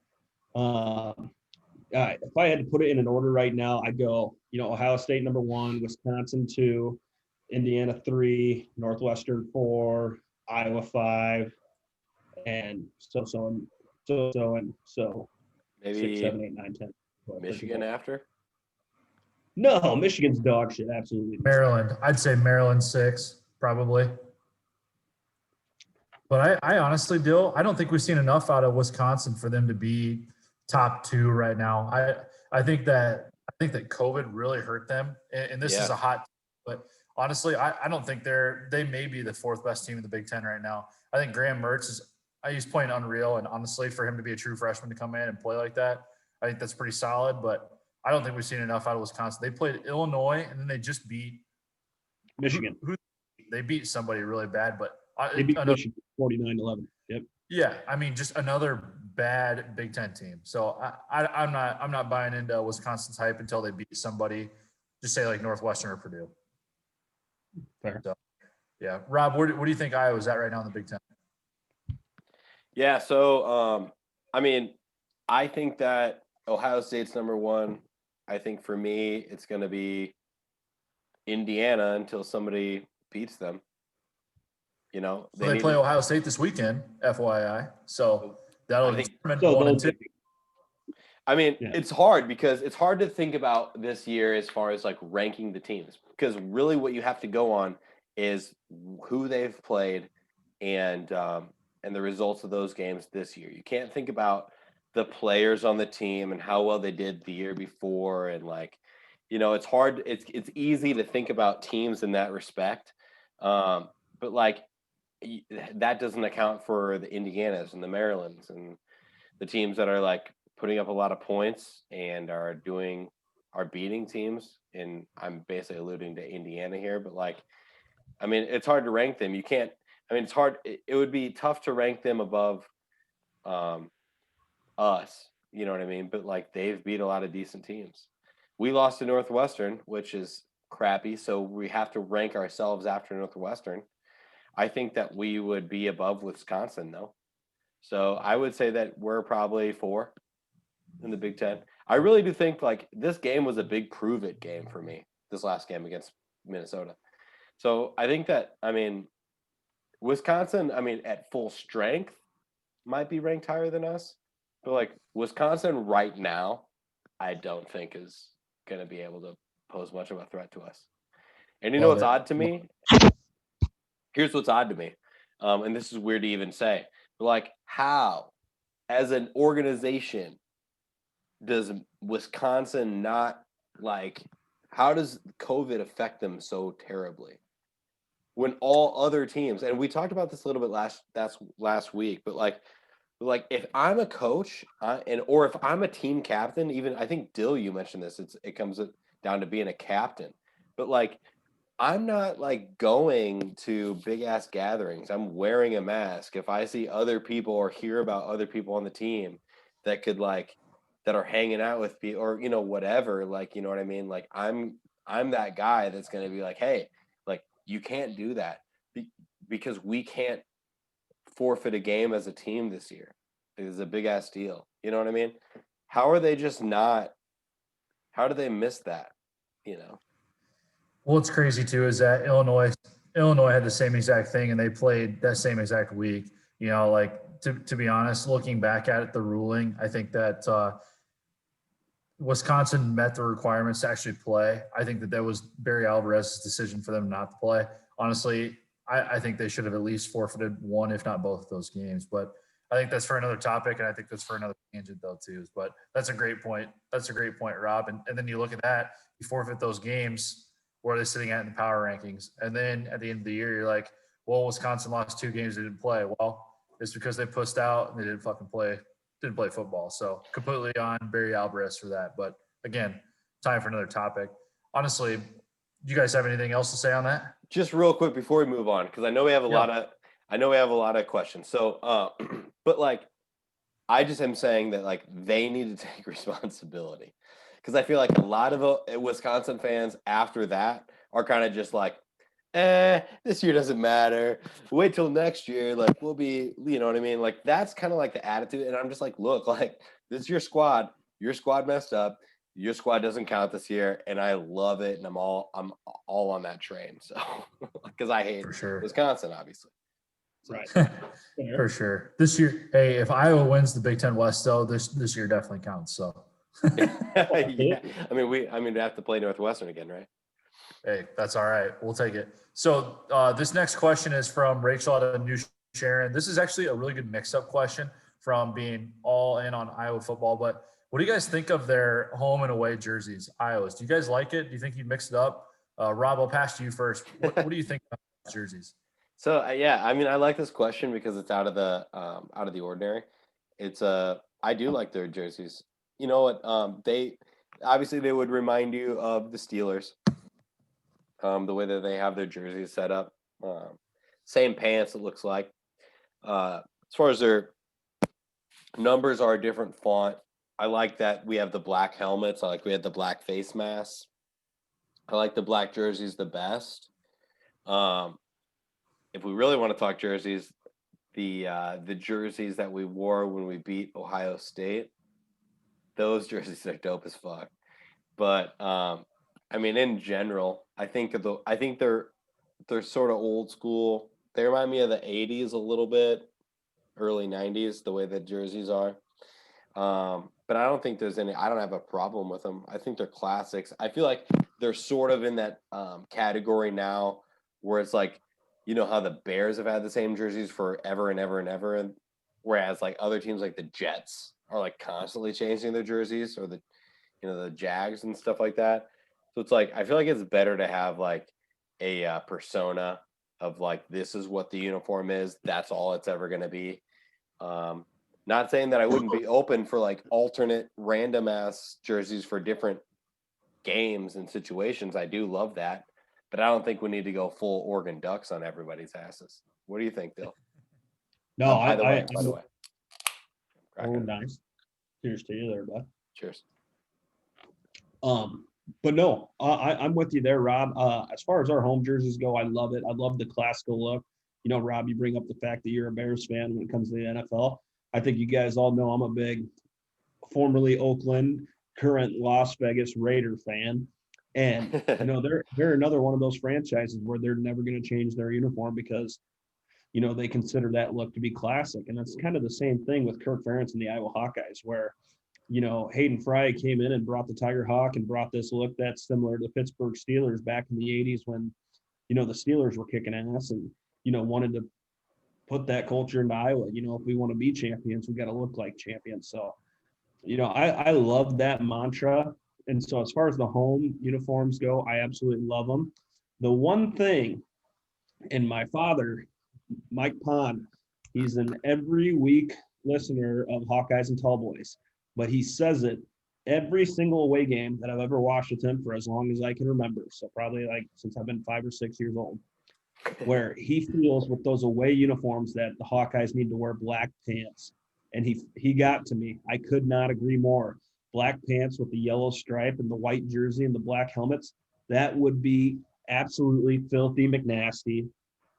Speaker 8: if I had to put it in an order right now, I'd go, Ohio State number 1, Wisconsin 2, Indiana 3, Northwestern 4, Iowa 5, and so
Speaker 6: Maybe
Speaker 8: 6, 7, 8, 9, 10. 12,
Speaker 6: Michigan
Speaker 8: 13.
Speaker 6: after.
Speaker 8: No, Michigan's dog shit. Absolutely.
Speaker 7: Maryland. I'd say Maryland 6, probably. But I honestly, Dill, I don't think we've seen enough out of Wisconsin for them to be top 2 right now. I think that COVID really hurt them, and this is a hot. But honestly, I don't think they may be the 4th best team in the Big Ten right now. I think Graham Mertz he's playing unreal, and honestly, for him to be a true freshman to come in and play like that, I think that's pretty solid. But I don't think we've seen enough out of Wisconsin. They played Illinois, and then they just beat
Speaker 8: Michigan.
Speaker 7: They beat somebody really bad, but
Speaker 8: They beat Michigan 49-11. Yep.
Speaker 7: Yeah, I mean, just another bad Big Ten team. So I'm not buying into Wisconsin's hype until they beat somebody, just say like Northwestern or Purdue.
Speaker 8: Fair.
Speaker 7: So, yeah, Rob, what do you think Iowa's at right now in the Big Ten?
Speaker 6: Yeah, so I mean, I think that Ohio State's number 1. I think for me, it's going to be Indiana until somebody beats them.
Speaker 7: They play Ohio State this weekend, FYI. So that'll determine
Speaker 8: so
Speaker 7: 1 and 2.
Speaker 6: I mean, it's hard because it's hard to think about this year as far as like ranking the teams, because really what you have to go on is who they've played and the results of those games this year. You can't think about the players on the team and how well they did the year before, and like, it's hard. It's easy to think about teams in that respect, but like that doesn't account for the Indianas and the Marylands and the teams that are like putting up a lot of points and are beating teams. And I'm basically alluding to Indiana here, but like, I mean, it's hard to rank them. You can't. I mean, it's hard. It would be tough to rank them above us. You know what I mean? But like, they've beat a lot of decent teams. We lost to Northwestern, which is crappy. So we have to rank ourselves after Northwestern. I think that we would be above Wisconsin, though. So I would say that we're probably 4 in the Big Ten. I really do think like this game was a big prove it game for me, this last game against Minnesota. So I think that, I mean, Wisconsin, I mean, at full strength might be ranked higher than us. But like Wisconsin right now, I don't think is going to be able to pose much of a threat to us. And you know what's odd to me? Here's what's odd to me. And this is weird to even say. But like, how, as an organization, does Wisconsin not like, how does COVID affect them so terribly? When all other teams, and we talked about this a little bit last week, but like if I'm a coach or if I'm a team captain, even I think Dill, you mentioned this, it comes down to being a captain, but like, I'm not like going to big ass gatherings. I'm wearing a mask. If I see other people or hear about other people on the team that could like, that are hanging out with people or, whatever, like, you know what I mean? Like I'm that guy that's going to be like, hey, like you can't do that because we can't forfeit a game as a team this year. It's a big ass deal. You know what I mean? How do they miss that?
Speaker 7: What's crazy too is that Illinois had the same exact thing, and they played that same exact week. Like to be honest, looking back at it, the ruling, I think that Wisconsin met the requirements to actually play. I think that was Barry Alvarez's decision for them not to play. Honestly, I think they should have at least forfeited one, if not both of those games. But I think that's for another topic, and I think that's for another tangent though too. But that's a great point. That's a great point, Rob. And then you look at that, you forfeit those games. Where are they sitting at in the power rankings? And then at the end of the year, you're like, well, Wisconsin lost 2 games they didn't play. Well, it's because they pushed out and they didn't fucking play didn't play football. So completely on Barry Alvarez for that. But again, time for another topic. Honestly, do you guys have anything else to say on that?
Speaker 6: Just real quick before we move on, because I know we have a lot of questions. So, but like, I just am saying that like they need to take responsibility, because I feel like a lot of Wisconsin fans after that are kind of just like, this year doesn't matter. Wait till next year. Like we'll be, you know what I mean? Like that's kind of like the attitude. And I'm just like, look, like this is your squad. Your squad messed up. Your squad doesn't count this year, and I love it, and I'm all on that train. So, because I hate Wisconsin, obviously.
Speaker 8: Right.
Speaker 7: For sure. This year, hey, if Iowa wins the Big Ten West, though, this year definitely counts. So,
Speaker 6: yeah, I mean, we have to play Northwestern again, right?
Speaker 7: Hey, that's all right. We'll take it. So, this next question is from Rachel out of New Sharon. This is actually a really good mix-up question from being all in on Iowa football, but what do you guys think of their home and away jerseys, Iowa's? Do you guys like it? Do you think you'd mix it up? Rob, I'll pass to you first. What do you think about jerseys?
Speaker 6: So yeah, I mean, I like this question because it's out of the ordinary. It's I do like their jerseys. You know what? They would remind you of the Steelers. The way that they have their jerseys set up, same pants. It looks like. As far as their numbers are a different font. I like that we have the black helmets. I like we had the black face masks. I like the black jerseys the best. If we really want to talk jerseys, the jerseys that we wore when we beat Ohio State, those jerseys are dope as fuck. But I mean, in general, I think they're sort of old school. They remind me of the '80s a little bit, early '90s, the way that jerseys are. But I don't think I don't have a problem with them. I think they're classics. I feel like they're sort of in that category now where it's like, you know how the Bears have had the same jerseys forever and ever and ever. And whereas like other teams like the Jets are like constantly changing their jerseys, or the Jags and stuff like that. So it's like, I feel like it's better to have like a persona of like, this is what the uniform is. That's all it's ever going to be. Not saying that I wouldn't be open for like alternate random ass jerseys for different games and situations. I do love that, but I don't think we need to go full Oregon Ducks on everybody's asses. What do you think, Bill?
Speaker 8: No,
Speaker 6: by the way.
Speaker 8: Oh, nice. Cheers to you there, bud.
Speaker 6: Cheers.
Speaker 8: But no, I'm with you there, Rob. As far as our home jerseys go, I love it. I love the classical look. You know, Rob, you bring up the fact that you're a Bears fan when it comes to the NFL. I think you guys all know I'm a big formerly Oakland, current Las Vegas Raider fan. And, you know, they're another one of those franchises where they're never going to change their uniform because, you know, they consider that look to be classic. And that's kind of the same thing with Kirk Ferentz and the Iowa Hawkeyes, where, you know, Hayden Fry came in and brought the Tiger Hawk and brought this look that's similar to the Pittsburgh Steelers back in the 80s when, you know, the Steelers were kicking ass and, you know, wanted to put that culture into Iowa. You know, if we want to be champions, we got to look like champions. So, you know, I love that mantra. And so as far as the home uniforms go, I absolutely love them. The one thing, and my father, Mike Pond, he's an every week listener of Hawkeyes and Tallboys, but he says it every single away game that I've ever watched with him for as long as I can remember. So probably like since I've been 5 or 6 years old, where he feels with those away uniforms that the Hawkeyes need to wear black pants. And he got to me. I could not agree more. Black pants with the yellow stripe and the white jersey and the black helmets, that would be absolutely filthy McNasty.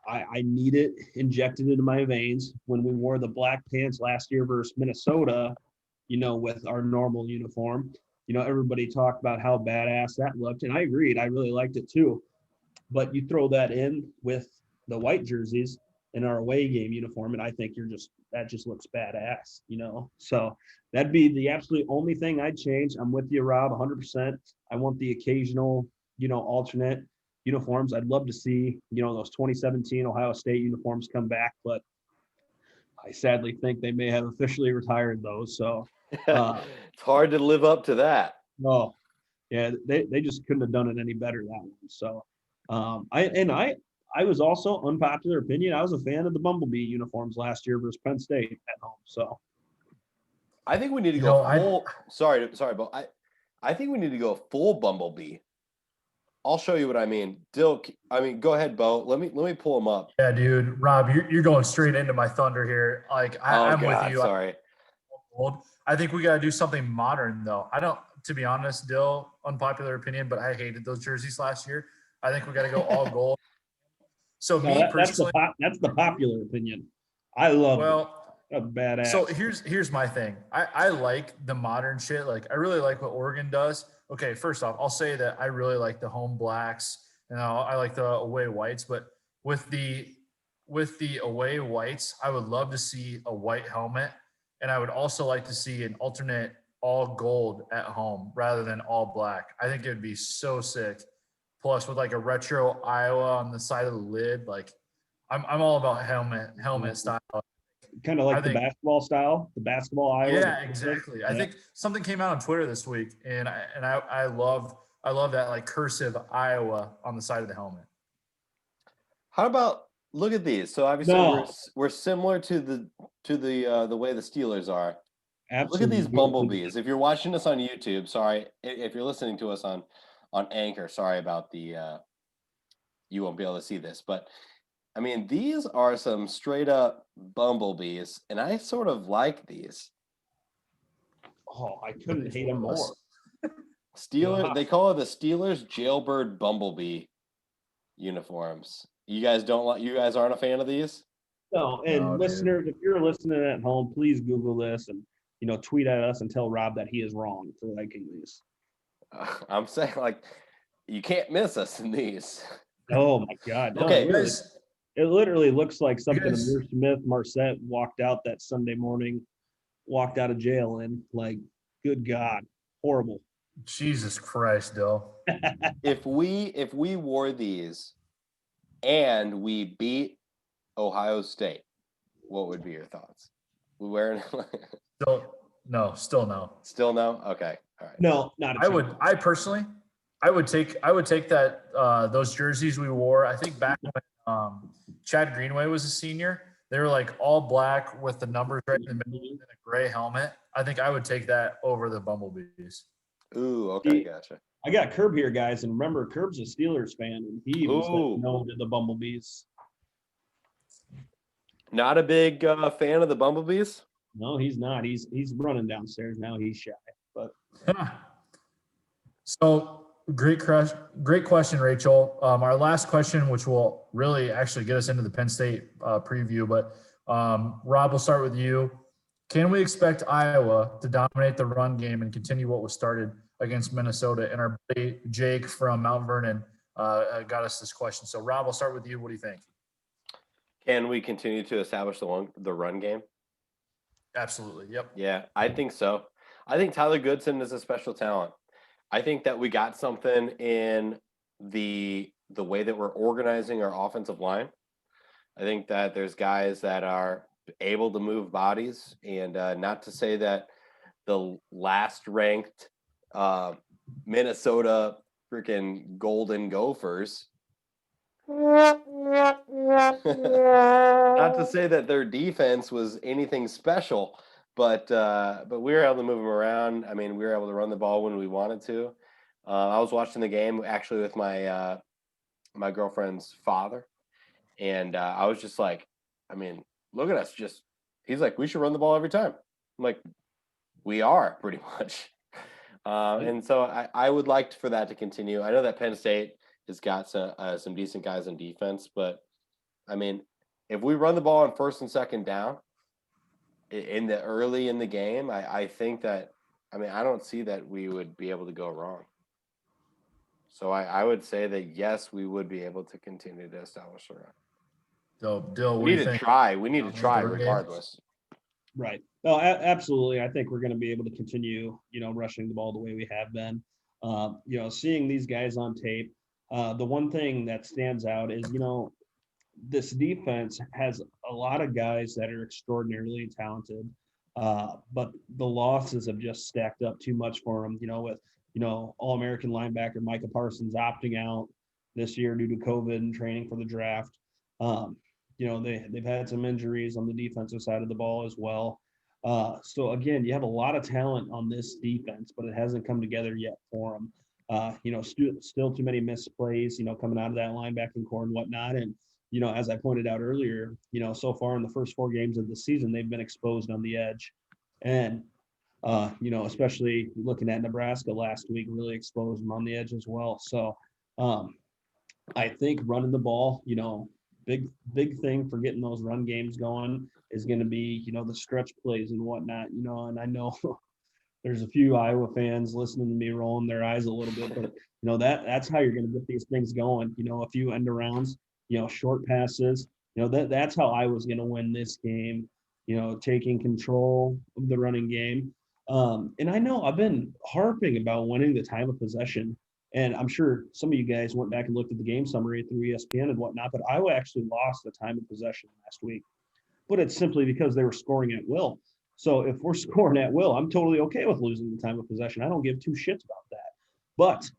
Speaker 8: I need it injected into my veins. When we wore the black pants last year versus Minnesota, you know, with our normal uniform, you know, everybody talked about how badass that looked. And I agreed. I really liked it too. But you throw that in with the white jerseys in our away game uniform, and I think that just looks badass, you know? So that'd be the absolute only thing I'd change. I'm with you, Rob, 100%. I want the occasional, you know, alternate uniforms. I'd love to see, you know, those 2017 Ohio State uniforms come back, but I sadly think they may have officially retired those. So
Speaker 6: it's hard to live up to that.
Speaker 8: Oh, yeah, they just couldn't have done it any better that one. So I was also, unpopular opinion, I was a fan of the Bumblebee uniforms last year versus Penn State at home. So
Speaker 6: I think we need to
Speaker 7: You
Speaker 6: go
Speaker 7: know,
Speaker 6: full. Sorry, Beau. I think we need to go full Bumblebee. I'll show you what I mean. Dill, go ahead, Beau. Let me pull him up.
Speaker 7: Yeah, dude, Rob, you're going straight into my thunder here. Like I'm with you.
Speaker 6: Sorry.
Speaker 7: I think we got to do something modern, though. I don't, to be honest, Dill, unpopular opinion, but I hated those jerseys last year. I think we got to go all gold. So
Speaker 8: No,
Speaker 7: me
Speaker 8: that's
Speaker 7: personally,
Speaker 8: that's the popular opinion. I love
Speaker 7: well,
Speaker 8: a badass.
Speaker 7: so here's my thing. I like the modern shit. Like I really like what Oregon does. Okay, first off, I'll say that I really like the home blacks and I like the away whites. But with the away whites, I would love to see a white helmet, and I would also like to see an alternate all gold at home rather than all black. I think it would be so sick. Plus, with like a retro Iowa on the side of the lid, like I'm all about helmet style.
Speaker 8: Kind of like
Speaker 7: I
Speaker 8: the
Speaker 7: think-
Speaker 8: basketball style, the basketball Iowa.
Speaker 7: Yeah, exactly. I think something came out on Twitter this week, and I love that like cursive Iowa on the side of the helmet.
Speaker 6: How about look at these? So obviously
Speaker 8: No.
Speaker 6: we're similar to the way the Steelers are.
Speaker 8: Absolutely.
Speaker 6: Look at these bumblebees. If you're watching us on YouTube, sorry. If you're listening to us on Anchor, sorry about the you won't be able to see this, but I mean, these are some straight up bumblebees, and I sort of like these.
Speaker 8: Oh, I couldn't hate them more.
Speaker 6: They call it the Steelers Jailbird Bumblebee uniforms. You guys aren't a fan of these?
Speaker 8: No, and
Speaker 7: No, dude.
Speaker 8: listeners, if you're listening at home, please Google this and tweet at us and tell Rob that he is wrong for liking these.
Speaker 6: I'm saying, like, you can't miss us in these.
Speaker 8: Oh my God! No,
Speaker 6: Okay,
Speaker 8: it literally looks like something
Speaker 7: guys-
Speaker 8: Amir Smith Marset walked out that Sunday morning, walked out of jail in. Like, good God, horrible.
Speaker 7: Jesus Christ, Dill.
Speaker 6: If we wore these and we beat Ohio State, what would be your thoughts? We wearing
Speaker 7: Still no.
Speaker 6: Still no? Okay. All right.
Speaker 8: No, not a chance.
Speaker 7: I personally, I would take that those jerseys we wore. I think back when Chad Greenway was a senior, they were like all black with the numbers right in the middle and a gray helmet. I think I would take that over the bumblebees.
Speaker 6: Ooh, okay, gotcha.
Speaker 8: I got Curb here, guys, and remember, Curb's a Steelers fan, and he even said
Speaker 6: Ooh.
Speaker 8: no to the Bumblebees.
Speaker 6: Not a big fan of the bumblebees?
Speaker 8: No, he's not. He's running downstairs now. He's shy. But
Speaker 7: So great question, Rachel. Our last question, which will really actually get us into the Penn State preview, but Rob, we'll start with you. Can we expect Iowa to dominate the run game and continue what was started against Minnesota? And our buddy Jake from Mount Vernon got us this question. So Rob, I'll start with you. What do you think?
Speaker 6: Can we continue to establish the run game?
Speaker 7: Absolutely. Yep.
Speaker 6: Yeah, I think so. I think Tyler Goodson is a special talent. I think that we got something in the way that we're organizing our offensive line. I think that there's guys that are able to move bodies, and not to say that the last ranked Minnesota freaking Golden Gophers, not to say that their defense was anything special, but we were able to move them around. I mean, we were able to run the ball when we wanted to. I was watching the game actually with my my girlfriend's father, and I was just like, I mean, look at us. He's like, we should run the ball every time. I'm like, we are pretty much. And so I would like for that to continue. I know that Penn State has got some decent guys in defense, but I mean, if we run the ball on first and second down early in the game, I think that, I mean, I don't see that we would be able to go wrong. So I would say that, yes, we would be able to continue to establish a run.
Speaker 7: So, Dill, what
Speaker 6: We
Speaker 7: do
Speaker 6: need
Speaker 7: you
Speaker 6: to
Speaker 7: think?
Speaker 6: try. We need to try
Speaker 7: Third game?
Speaker 6: regardless.
Speaker 8: right. Oh, absolutely. I think we're going to be able to continue, rushing the ball the way we have been. Seeing these guys on tape, the one thing that stands out is, this defense has a lot of guys that are extraordinarily talented, but the losses have just stacked up too much for them, with, All-American linebacker Micah Parsons opting out this year due to COVID and training for the draft. They've had some injuries on the defensive side of the ball as well. So again, you have a lot of talent on this defense, but it hasn't come together yet for them. Still too many missed plays, coming out of that linebacking core and whatnot. And, as I pointed out earlier, so far in the first 4 games of the season, they've been exposed on the edge. And, especially looking at Nebraska last week, really exposed them on the edge as well. So I think running the ball, big thing for getting those run games going is going to be, the stretch plays and whatnot, and I know there's a few Iowa fans listening to me rolling their eyes a little bit, but that's how you're going to get these things going. A few end arounds, short passes, that's how Iowa's going to win this game, taking control of the running game. And I know I've been harping about winning the time of possession. And I'm sure some of you guys went back and looked at the game summary through ESPN and whatnot, but Iowa actually lost the time of possession last week. But it's simply because they were scoring at will. So if we're scoring at will, I'm totally okay with losing the time of possession. I don't give 2 shits about that. But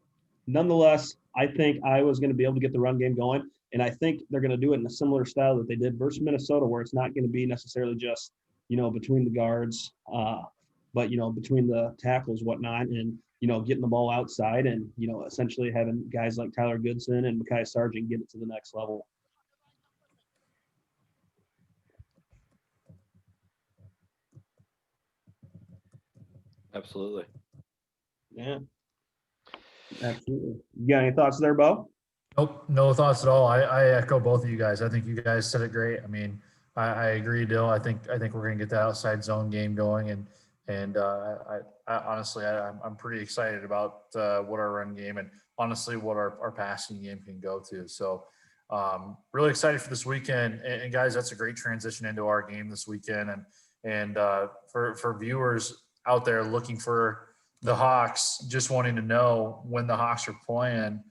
Speaker 8: nonetheless, I think Iowa's going to be able to get the run game going. And I think they're going to do it in a similar style that they did versus Minnesota, where it's not going to be necessarily just, between the guards, but, between the tackles, whatnot, and, getting the ball outside and, essentially having guys like Tyler Goodson and Mekhi Sargent get it to the next level.
Speaker 6: Absolutely.
Speaker 8: Yeah. Absolutely. You got any thoughts there, Beau?
Speaker 7: Nope, no thoughts at all. I echo both of you guys. I think you guys said it great. I mean, I agree, Dill. I think we're going to get that outside zone game going, and I honestly I'm pretty excited about what our run game and honestly what our passing game can go to. So really excited for this weekend. And guys, that's a great transition into our game this weekend. And for viewers out there looking for the Hawks, just wanting to know when the Hawks are playing,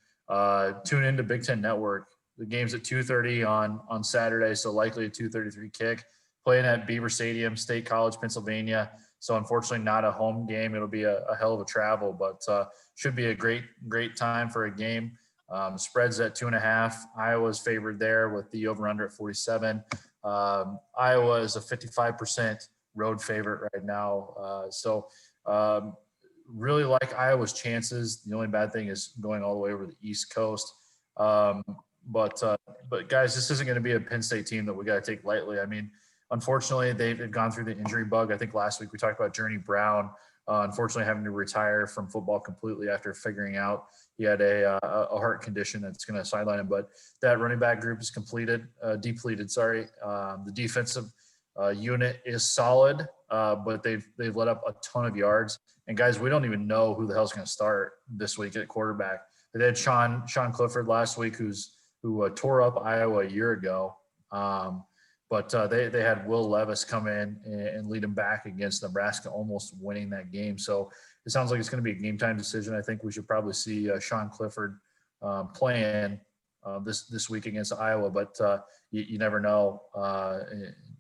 Speaker 7: tune into Big Ten Network. The game's at 2:30 on Saturday, so likely a 2:33 kick. Playing at Beaver Stadium, State College, Pennsylvania. So unfortunately not a home game. It'll be a hell of a travel, but should be a great time for a game. Spreads at 2.5. Iowa's favored there with the over-under at 47. Iowa is a 55% road favorite right now. Really like Iowa's chances. The only bad thing is going all the way over the East Coast. But guys, this isn't going to be a Penn State team that we got to take lightly. I mean, unfortunately, they've gone through the injury bug. I think last week we talked about Journey Brown, unfortunately having to retire from football completely after figuring out he had a heart condition that's going to sideline him. But that running back group is depleted. Sorry. The defensive unit is solid, but they've let up a ton of yards. And guys, we don't even know who the hell's going to start this week at quarterback. They had Sean Clifford last week, who tore up Iowa a year ago. But they had Will Levis come in and lead them back against Nebraska, almost winning that game. So it sounds like it's going to be a game time decision. I think we should probably see Sean Clifford playing this week against Iowa, but you never know.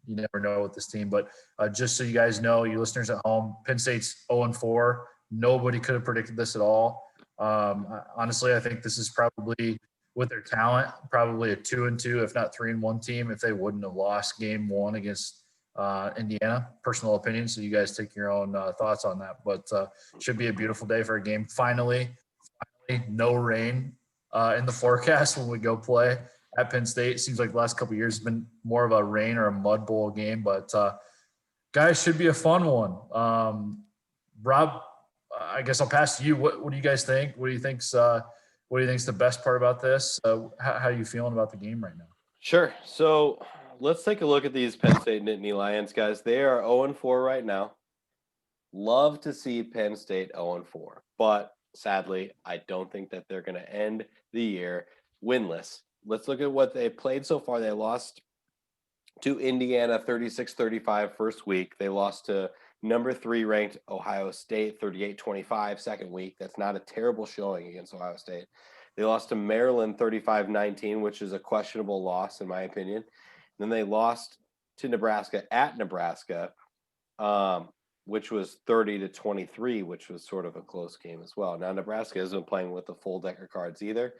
Speaker 7: You never know with this team. But just so you guys know, you listeners at home, Penn State's 0-4. Nobody could have predicted this at all. Honestly, I think this is probably, with their talent, probably a 2-2, if not 3-1 team if they wouldn't have lost game 1 against Indiana. Personal opinion, so you guys take your own thoughts on that. But should be a beautiful day for a game. Finally, no rain in the forecast when we go play at Penn State. Seems like the last couple of years has been more of a rain or a mud bowl game, but guys, should be a fun one. Rob, I guess I'll pass to you. What do you guys think? What do you think's the best part about this? How are you feeling about the game right now?
Speaker 6: Sure. So let's take a look at these Penn State Nittany Lions, guys. They are 0-4 right now. Love to see Penn State 0-4, but sadly, I don't think that they're going to end the year winless. Let's look at what they played so far. They lost to Indiana 36-35 first week. They lost to number 3 ranked Ohio State 38-25 second week. That's not a terrible showing against Ohio State. They lost to Maryland 35-19, which is a questionable loss in my opinion. Then they lost to Nebraska at Nebraska, which was 30-23, which was sort of a close game as well. Now Nebraska isn't playing with the full deck of cards either,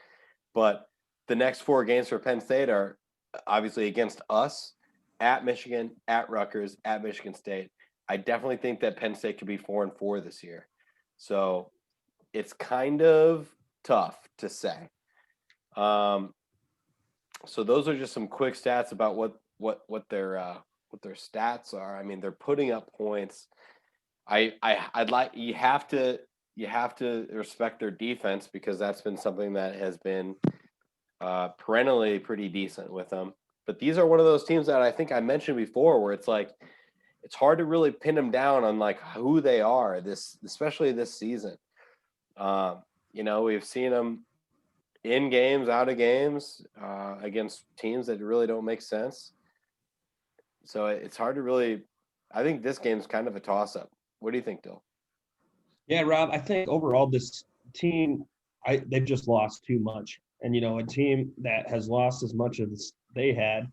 Speaker 6: but the next 4 games for Penn State are obviously against us, at Michigan, at Rutgers, at Michigan State. I definitely think that Penn State could be 4-4 this year. So it's kind of tough to say. So those are just some quick stats about what their stats are. I mean, they're putting up points. I'd like you have to respect their defense because that's been something that has been perennially pretty decent with them. But these are one of those teams that I think I mentioned before where it's like it's hard to really pin them down on like who they are especially this season. We've seen them in games, out of games, against teams that really don't make sense. So it's hard to really. I think this game's kind of a toss-up. What do you think, Dill?
Speaker 8: Yeah, Rob, I think overall this team, they've just lost too much. And, a team that has lost as much as they had,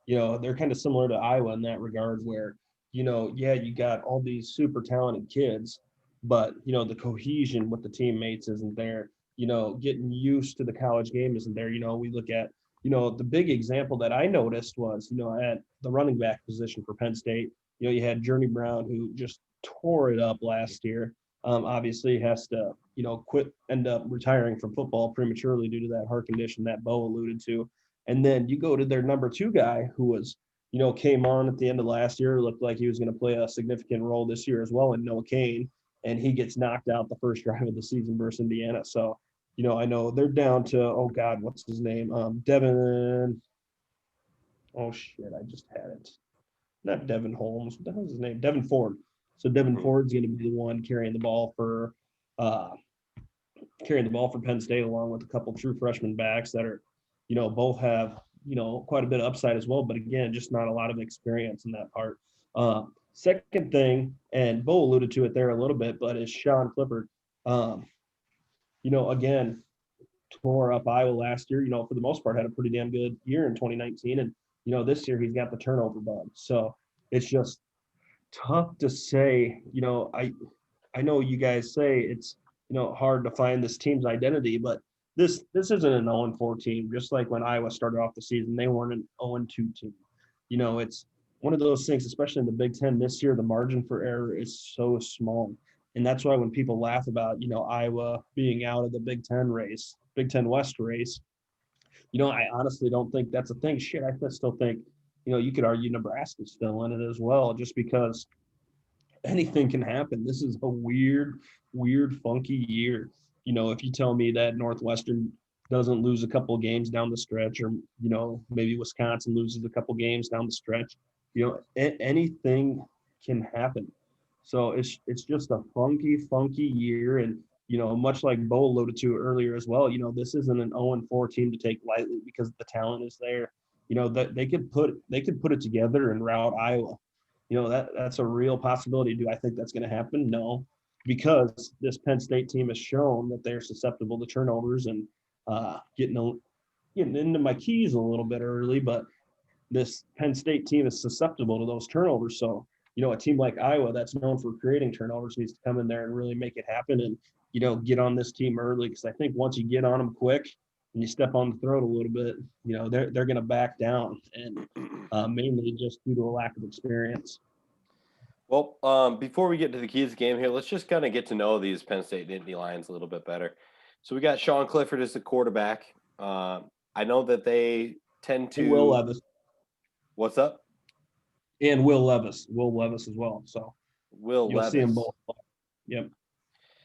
Speaker 8: they're kind of similar to Iowa in that regard where, you got all these super talented kids, but, the cohesion with the teammates isn't there. Getting used to the college game isn't there. We look at, the big example that I noticed was, at the running back position for Penn State, you had Journey Brown who just tore it up last year. Obviously has to, end up retiring from football prematurely due to that heart condition that Beau alluded to. And then you go to their number 2 guy who was, came on at the end of last year, looked like he was going to play a significant role this year as well in Noah Kane, and he gets knocked out the first drive of the season versus Indiana. So, I know they're down to, oh God, what's his name? Devin. Oh shit, I just had it. Not Devin Holmes. What the hell's his name? Devin Ford. So Devin Ford's going to be the one carrying the ball for Penn State, along with a couple true freshman backs that are, both have, quite a bit of upside as well. But again, just not a lot of experience in that part. Second thing, and Beau alluded to it there a little bit, but is Sean Clifford. Again, tore up Iowa last year. For the most part, had a pretty damn good year in 2019, and this year he's got the turnover bug. So it's just tough to say. I know you guys say it's hard to find this team's identity, but this isn't an 0-4 team. Just like when Iowa started off the season, they weren't an 0-2 team. It's one of those things, especially in the Big Ten this year, the margin for error is so small. And that's why when people laugh about, Iowa being out of the Big Ten West race, I honestly don't think that's a thing. Shit, I still think, you could argue Nebraska's still in it as well, just because anything can happen. This is a weird, funky year. If you tell me that Northwestern doesn't lose a couple of games down the stretch, or, maybe Wisconsin loses a couple games down the stretch, anything can happen. So it's just a funky year. And, much like Beau alluded to earlier as well, this isn't an 0-4 team to take lightly because the talent is there. That they could put it together and rout Iowa. That's a real possibility. Do I think that's going to happen? No, because this Penn State team has shown that they're susceptible to turnovers and getting into my keys a little bit early, but this Penn State team is susceptible to those turnovers. So, a team like Iowa that's known for creating turnovers needs to come in there and really make it happen and, get on this team early. Because I think once you get on them quick and you step on the throat a little bit, they're going to back down, and mainly just due to a lack of experience.
Speaker 6: Well, before we get to the keys of the game here, let's just kind of get to know these Penn State Nittany Lions a little bit better. So we got Sean Clifford as the quarterback. I know that they tend to –
Speaker 8: Will Levis.
Speaker 6: What's up?
Speaker 8: And Will Levis as well. So
Speaker 6: you'll
Speaker 8: see them both. Yep.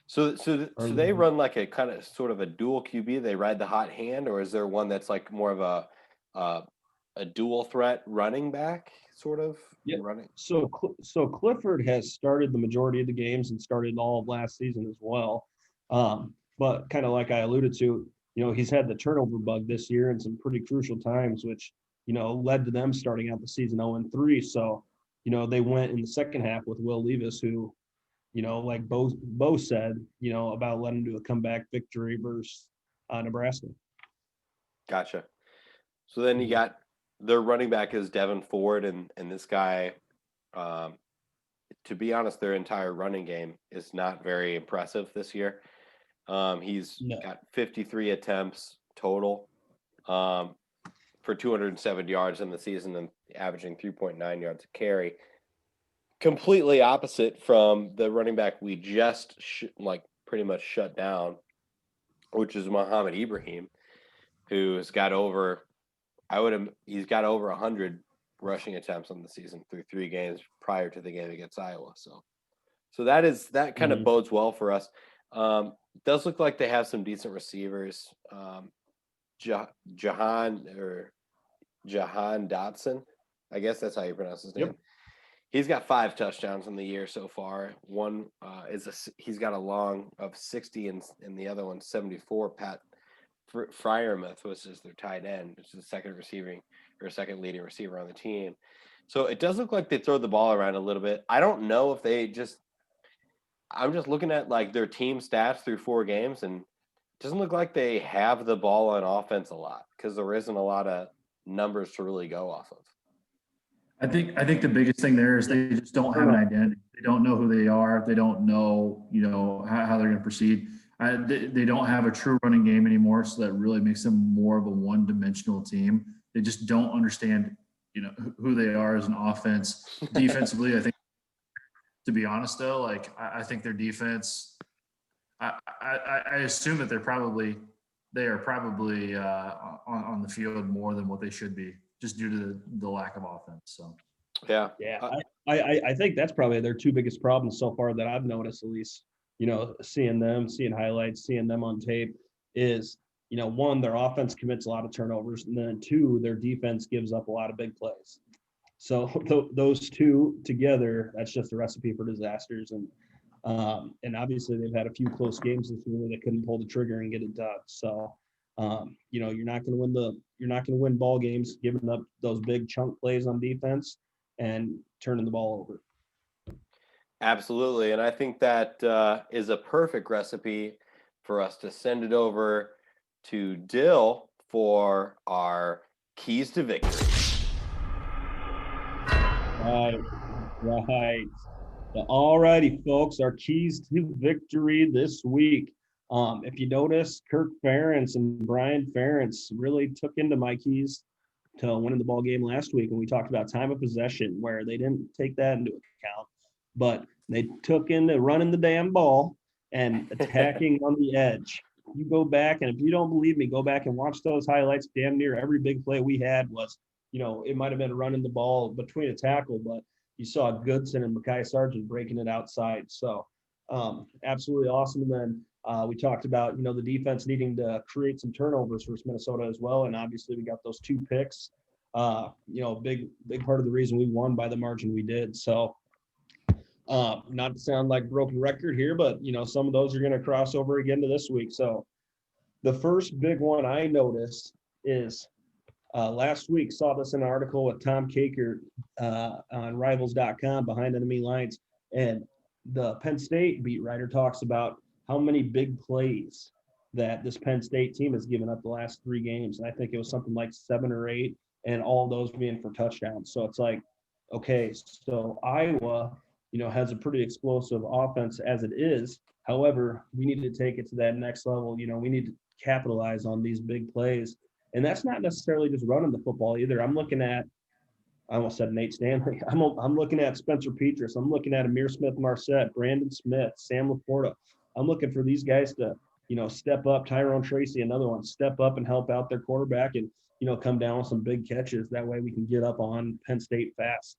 Speaker 6: So they run like a kind of sort of a dual QB. They ride the hot hand, or is there one that's like more of a dual threat running back sort of running?
Speaker 8: So Clifford has started the majority of the games and started all of last season as well. But kind of like I alluded to, he's had the turnover bug this year in some pretty crucial times, which led to them starting out the season 0-3. So, they went in the second half with Will Levis, who, like Beau said, about letting him do a comeback victory versus Nebraska.
Speaker 6: Gotcha. So then you got their running back is Devin Ford, and this guy, to be honest, their entire running game is not very impressive this year. He's got 53 attempts total. For 207 yards in the season and averaging 3.9 yards a carry. completely opposite from the running back we just pretty much shut down, which is Muhammad Ibrahim, who's got over he's got over 100 rushing attempts on the season through 3 games prior to the game against Iowa. So that kind of bodes well for us. It does look like they have some decent receivers. Jahan Dotson, I guess that's how you pronounce his name.
Speaker 8: Yep.
Speaker 6: He's got 5 touchdowns in the year so far. One he's got a long of 60 and the other one 74. Pat Fryermuth was just their tight end, which is the second leading receiver on the team. So it does look like they throw the ball around a little bit. I don't know if I'm just looking at like their team stats through 4 games, and it doesn't look like they have the ball on offense a lot because there isn't a lot of numbers to really go off of.
Speaker 7: I think the biggest thing there is they just don't have an identity. They don't know who they are. They don't know, how they're going to proceed. They don't have a true running game anymore, so that really makes them more of a one-dimensional team. They just don't understand, who they are as an offense. Defensively, I think, to be honest, though, I think their defense. I assume that they are probably on the field more than what they should be, just due to the lack of offense. So,
Speaker 8: yeah. I think that's probably their 2 biggest problems so far that I've noticed, at least. Seeing highlights, seeing them on tape is, 1, their offense commits a lot of turnovers, and then 2, their defense gives up a lot of big plays. So those 2 together, that's just a recipe for disasters. And obviously they've had a few close games this year where they couldn't pull the trigger and get it done. So, you're not going to win ball games giving up those big chunk plays on defense and turning the ball over.
Speaker 6: Absolutely. And I think that is a perfect recipe for us to send it over to Dill for our keys to victory.
Speaker 8: Right. All righty, folks, our keys to victory this week. If you notice, Kirk Ferentz and Brian Ferentz really took into my keys to winning the ball game last week when we talked about time of possession, where they didn't take that into account. But they took into running the damn ball and attacking on the edge. You go back, and if you don't believe me, go back and watch those highlights. Damn near every big play we had was, it might have been running the ball between a tackle, but you saw Goodson and Mekhi Sargent breaking it outside. So absolutely awesome. And then we talked about, the defense needing to create some turnovers versus Minnesota as well. And obviously we got those 2 picks, big part of the reason we won by the margin we did. So not to sound like broken record here, but some of those are going to cross over again to this week. So the first big one I noticed is last week, saw this in an article with Tom Kaker on Rivals.com, Behind Enemy Lines, and the Penn State beat writer talks about how many big plays that this Penn State team has given up the last 3 games. And I think it was something like 7 or 8, and all those being for touchdowns. So it's like, okay, so Iowa, has a pretty explosive offense as it is. However, we need to take it to that next level. We need to capitalize on these big plays. And that's not necessarily just running the football either. I'm looking at, I almost said Nate Stanley. I'm looking at Spencer Petras. I'm looking at Amir Smith-Marset, Brandon Smith, Sam Laporta. I'm looking for these guys to, step up. Tyrone Tracy, another one, step up and help out their quarterback and, come down with some big catches. That way we can get up on Penn State fast.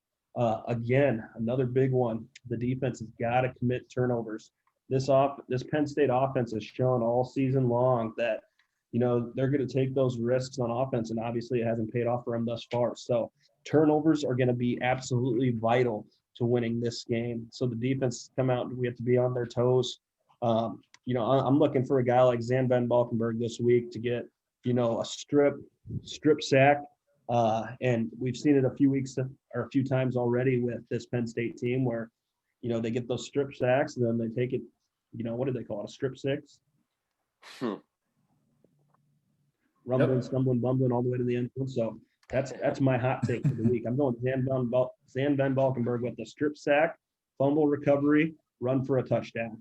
Speaker 8: Again, another big one. The defense has got to commit turnovers. This Penn State offense has shown all season long that, they're going to take those risks on offense, and obviously it hasn't paid off for them thus far. So turnovers are going to be absolutely vital to winning this game. So the defense come out, we have to be on their toes. I'm looking for a guy like Zan Van Valkenburg this week to get, a strip sack. And we've seen it a few times already with this Penn State team where, they get those strip sacks and then they take it, what do they call it? A strip six? Rumbling, stumbling, bumbling all the way to the end zone. So that's my hot take for the week. I'm going Zan Van Valkenburg with a strip sack, fumble recovery, run for a touchdown.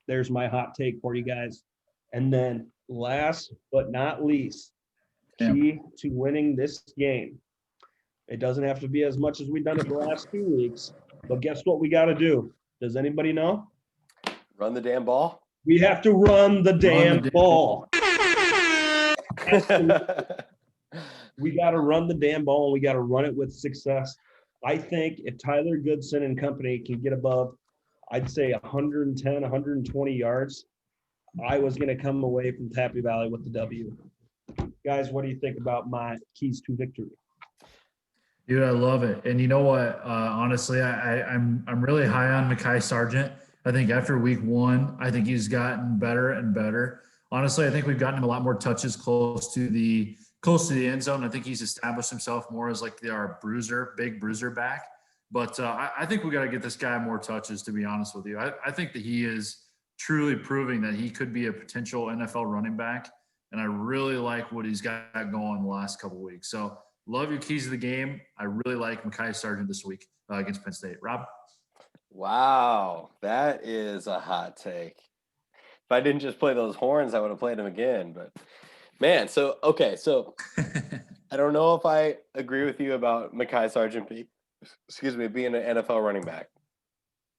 Speaker 8: There's my hot take for you guys. And then last but not least, key to winning this game. It doesn't have to be as much as we've done it the last 2 weeks, But guess what we got to do? Does anybody know?
Speaker 6: Run the damn ball.
Speaker 8: We have to run the damn ball. We got to run the damn ball, and we got to run it with success. I think if Tyler Goodson and company can get above, I'd say 110, 120 yards, I was going to come away from Happy Valley with the W. Guys, what do you think about my keys to victory?
Speaker 7: Dude, I love it. And you know what? Honestly, I'm really high on Mekhi Sargent. I think after week 1, I think he's gotten better and better. Honestly, I think we've gotten him a lot more touches close to the end zone. I think he's established himself more as like our big bruiser back. But I think we got to get this guy more touches, to be honest with you. I think that he is truly proving that he could be a potential NFL running back. And I really like what he's got going the last couple of weeks. So love your keys to the game. I really like Mekhi Sargent this week against Penn State. Rob?
Speaker 6: Wow, that is a hot take. If I didn't just play those horns, I would have played them again. But man, so I don't know if I agree with you about Mekhi Sargent being an NFL running back.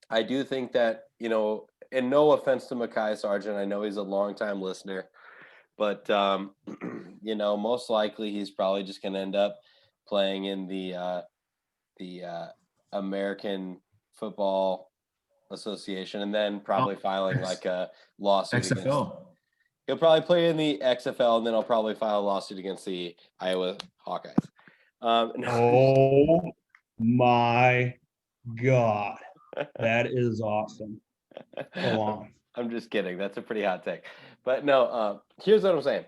Speaker 6: I do think that, and no offense to Mekhi Sargent, I know he's a longtime listener, but most likely he's probably just going to end up playing in the American Football Association, and then probably filing like a lawsuit
Speaker 7: XFL.
Speaker 6: He'll probably play in the XFL, and then I'll probably file a lawsuit against the Iowa Hawkeyes.
Speaker 8: Oh my God. That is awesome. Go on.
Speaker 6: I'm just kidding. That's a pretty hot take. But no, here's what I'm saying.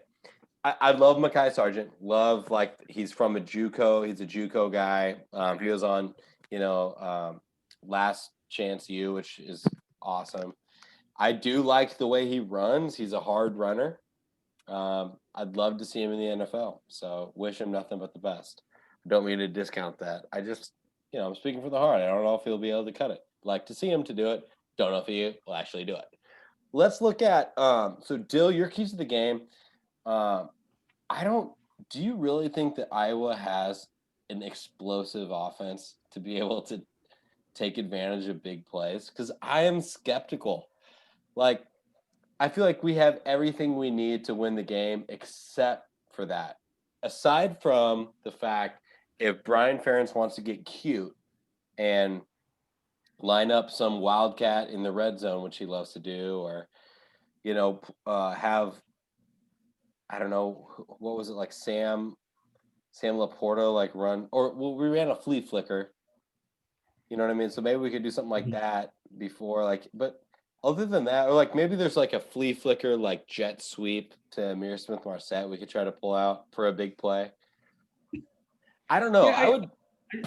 Speaker 6: I love Mekhi Sargent. Love, like, he's from a JUCO. He's a JUCO guy. He was on, Last Chance U, which is awesome. I do like the way he runs. He's a hard runner. I'd love to see him in the NFL. So wish him nothing but the best. Don't mean to discount that. I just, I'm speaking from the heart. I don't know if he'll be able to cut it. Like to see him to do it. Don't know if he will actually do it. Let's look at so Dill, your keys to the game. Do you really think that Iowa has an explosive offense to be able to take advantage of big plays? Because I am skeptical. Like, I feel like we have everything we need to win the game except for that. Aside from the fact, if Brian Ferentz wants to get cute and line up some wildcat in the red zone, which he loves to do, or, have, I don't know, what was it, like Sam Laporta, like run, or we ran a flea flicker. You know what I mean? So maybe we could do something like that before, like, but other than that, or like maybe there's like a flea flicker, like jet sweep to Amir Smith-Marset we could try to pull out for a big play. I don't know.
Speaker 8: Yeah,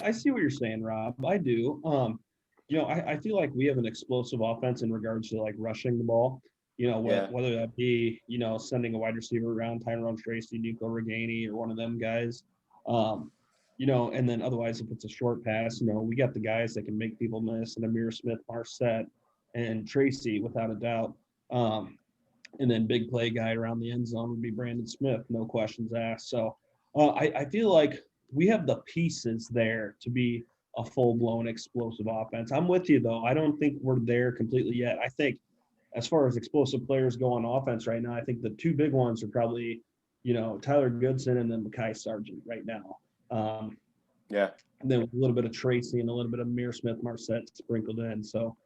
Speaker 8: I see what you're saying, Rob. I do. I feel like we have an explosive offense in regards to like rushing the ball. Whether that be, sending a wide receiver around, Tyrone Tracy, Nico Reganey, or one of them guys. And then otherwise, if it's a short pass, we got the guys that can make people miss, and Amir Smith-Marset and Tracy, without a doubt. And then big play guy around the end zone would be Brandon Smith, no questions asked. So I feel like we have the pieces there to be a full-blown explosive offense. I'm with you, though. I don't think we're there completely yet. I think as far as explosive players go on offense right now, I think the two big ones are probably, Tyler Goodson and then Mekhi Sargent right now. And then a little bit of Tracy and a little bit of Amir Smith-Marset sprinkled in. So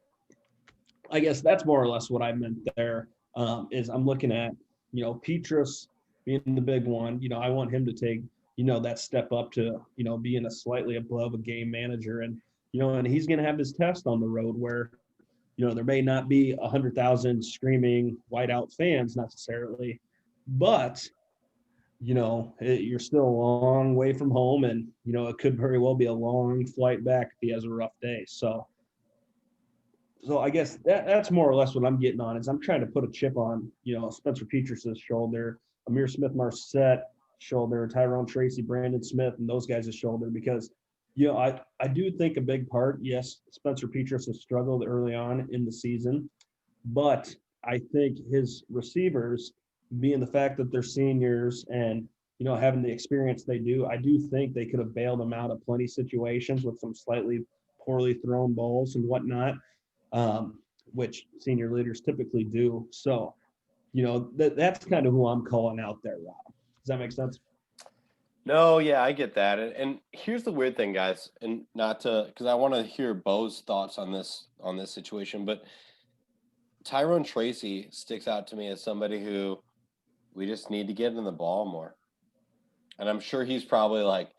Speaker 8: I guess that's more or less what I meant there, is I'm looking at, Petrus being the big one. I want him to take, that step up to, being a slightly above a game manager. And, and he's going to have his test on the road where, there may not be 100,000 screaming whiteout fans necessarily, but, you're still a long way from home, and, it could very well be a long flight back if he has a rough day. So I guess that's more or less what I'm getting on, is I'm trying to put a chip on, Spencer Petrus's shoulder, Amir Smith-Marset shoulder, Tyrone Tracy, Brandon Smith, and those guys' shoulder, because, I do think a big part, yes, Spencer Petrus has struggled early on in the season, but I think his receivers, being the fact that they're seniors and, having the experience they do, I do think they could have bailed him out of plenty of situations with some slightly poorly thrown balls and whatnot, which senior leaders typically do. So, that's kind of who I'm calling out there, Rob. Does that make sense?
Speaker 6: No, yeah, I get that. And here's the weird thing, guys, and not to, because I want to hear Beau's thoughts on this situation, but Tyrone Tracy sticks out to me as somebody who we just need to get in the ball more. And I'm sure he's probably like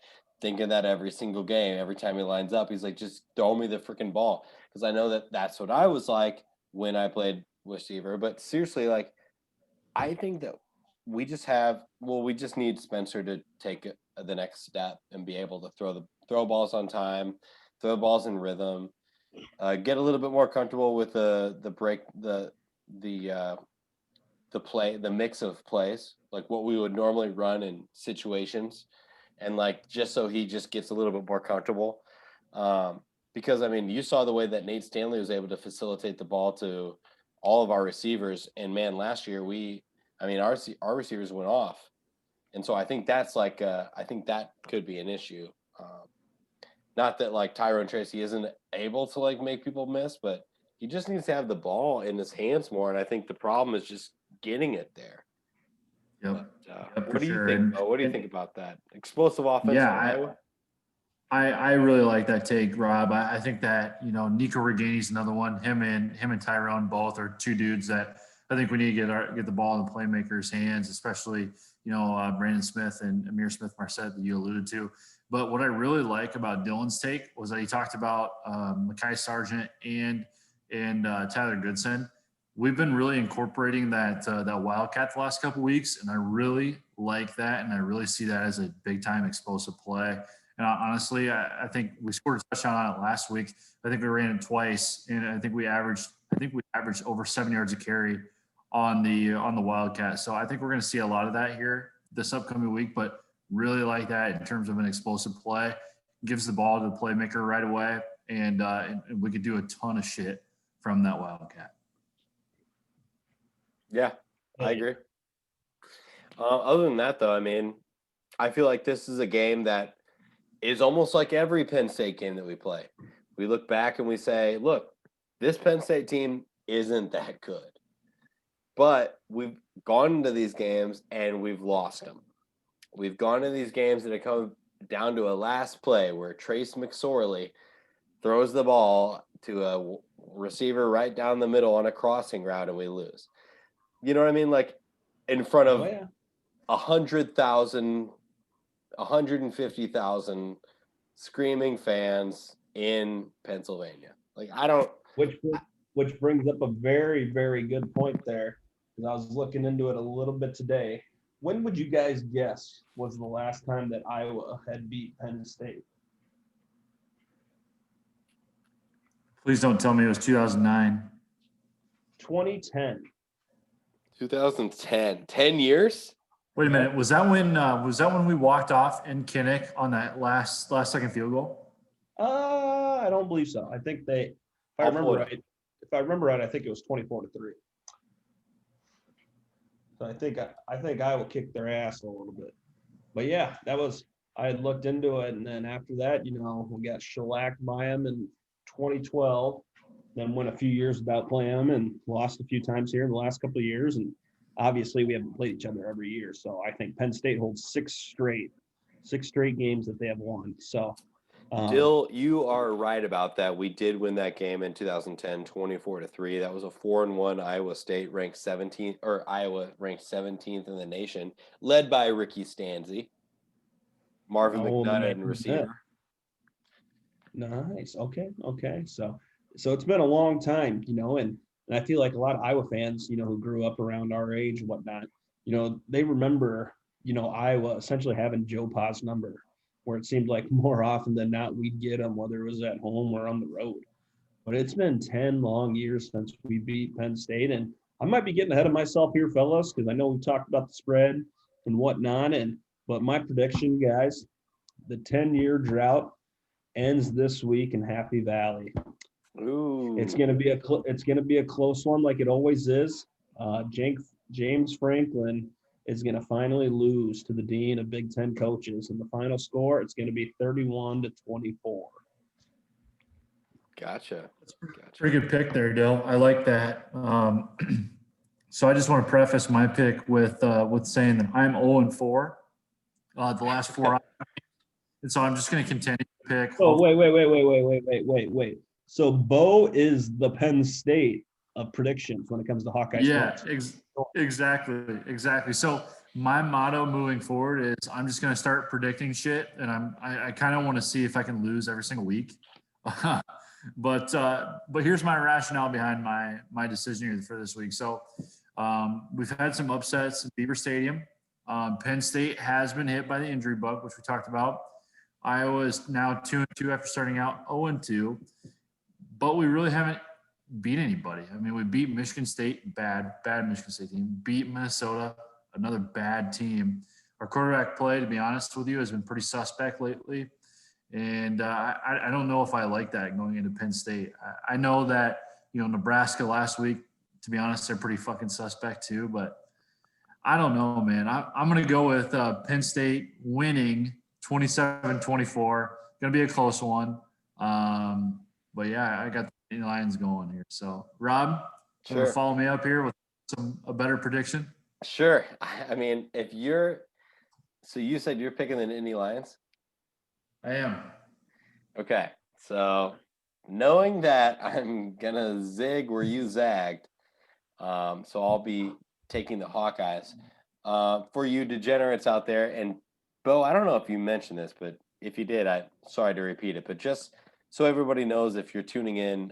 Speaker 6: thinking that every single game, every time he lines up, he's like, just throw me the freaking ball. Because I know that that's what I was like when I played receiver. But seriously, like, I think that we just need Spencer to take the next step and be able to throw balls on time, throw balls in rhythm, get a little bit more comfortable with the break, the play, the mix of plays, like what we would normally run in situations, and like just so he just gets a little bit more comfortable. Because I mean, you saw the way that Nate Stanley was able to facilitate the ball to all of our receivers, and man, last year our receivers went off, and so I think that's like I think that could be an issue. Not that like Tyrone Tracy isn't able to like make people miss, but he just needs to have the ball in his hands more, and I think the problem is just getting it there.
Speaker 7: Yep.
Speaker 6: But, what do you think, Beau? What do you think about that explosive offense?
Speaker 7: Yeah, I really like that take, Rob. I think that, Nico Regani's another one. Him and Tyrone both are two dudes that I think we need to get the ball in the playmakers' hands, especially, Brandon Smith and Amir Smith-Marset that you alluded to. But what I really like about Dylan's take was that he talked about Mekhi Sargent and Tyler Goodson. We've been really incorporating that Wildcat the last couple of weeks, and I really like that, and I really see that as a big-time explosive play. And honestly, I think we scored a touchdown on it last week. I think we ran it twice, and I think we averaged over 7 yards a carry on the Wildcat. So I think we're going to see a lot of that here this upcoming week, but really like that in terms of an explosive play. Gives the ball to the playmaker right away, and we could do a ton of shit from that Wildcat.
Speaker 6: Yeah, I agree. Other than that, though, I mean, I feel like this is a game that is almost like every Penn State game that we play. We look back and we say, look, this Penn State team isn't that good. But we've gone into these games and we've lost them. We've gone into these games and it comes down to a last play where Trace McSorley throws the ball to a receiver right down the middle on a crossing route and we lose. You know what I mean? Like in front of 100,000, 150,000 screaming fans in Pennsylvania. Like I don't.
Speaker 8: Which brings up a very, very good point there, because I was looking into it a little bit today. When would you guys guess was the last time that Iowa had beat Penn State?
Speaker 7: Please don't tell me it was 2009.
Speaker 8: 2010.
Speaker 6: 2010. 10 years?
Speaker 7: Wait a minute. Was that when we walked off in Kinnick on that last second field goal?
Speaker 8: I don't believe so. I think if I remember right, I think it was 24-3. So I think Iowa kicked their ass a little bit. But yeah, I had looked into it, and then after that, we got shellacked by them in 2012, then went a few years without playing them and lost a few times here in the last couple of years. And obviously we haven't played each other every year. So I think Penn State holds six straight games that they have won. So
Speaker 6: Dill, you are right about that. We did win that game in 2010, 24-3. That was a 4-1 Iowa State ranked 17th, or Iowa ranked 17th in the nation, led by Ricky Stanzi, Marvin McNutt and receiver.
Speaker 8: Nice. Okay. So it's been a long time, and I feel like a lot of Iowa fans, who grew up around our age and whatnot, they remember, Iowa essentially having Joe Pa's number, where it seemed like more often than not we'd get them, whether it was at home or on the road. But it's been 10 long years since we beat Penn State, and I might be getting ahead of myself here, fellas, because I know we've talked about the spread and whatnot, but my prediction, guys, the 10-year drought ends this week in Happy Valley.
Speaker 6: Ooh.
Speaker 8: It's gonna be a close one, like it always is. James Franklin is going to finally lose to the dean of Big Ten coaches. And the final score, it's going to be 31-24.
Speaker 6: Gotcha.
Speaker 7: Pretty good pick there, Dill. I like that. So I just want to preface my pick with saying that I'm 0-4. The last 4, and so I'm just going to continue to pick.
Speaker 8: Oh, wait. So Beau is the Penn State of predictions when it comes to Hawkeye
Speaker 7: Yeah,
Speaker 8: sports.
Speaker 7: exactly. So my motto moving forward is I'm just going to start predicting shit, and I kind of want to see if I can lose every single week. But here's my rationale behind my decision here for this week. So we've had some upsets in Beaver Stadium. Penn State has been hit by the injury bug, which we talked about. Iowa is now 2-2 after starting out 0-2, but we really haven't beat anybody. I mean, we beat Michigan State, bad Michigan State team. Beat Minnesota, another bad team. Our quarterback play, to be honest with you, has been pretty suspect lately. And I don't know if I like that going into Penn State. I know that, Nebraska last week, to be honest, they're pretty fucking suspect too. But I don't know, man. I'm going to go with Penn State winning 27-24. Going to be a close one. But, yeah, I got the Lions going here. So, Rob, you want to follow me up here with a better prediction?
Speaker 6: Sure. I mean, so you said you're picking the Nittany Lions?
Speaker 7: I am.
Speaker 6: Okay. So knowing that I'm going to zig where you zagged, so I'll be taking the Hawkeyes. For you degenerates out there, and Beau, I don't know if you mentioned this, but if you did, I'm sorry to repeat it, but just so everybody knows if you're tuning in,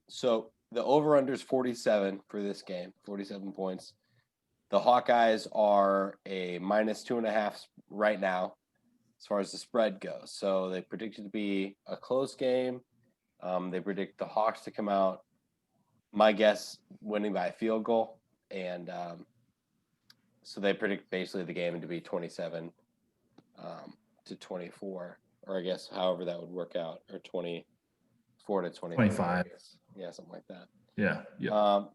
Speaker 6: so the over-under is 47 for this game, 47 points. The Hawkeyes are a -2.5 right now as far as the spread goes. So they predict it to be a close game. They predict the Hawks to come out, my guess, winning by a field goal. And so they predict basically the game to be 27 to 24, or I guess however that would work out, or 24 to
Speaker 7: 25.
Speaker 6: Yeah, something like that.
Speaker 7: Yeah.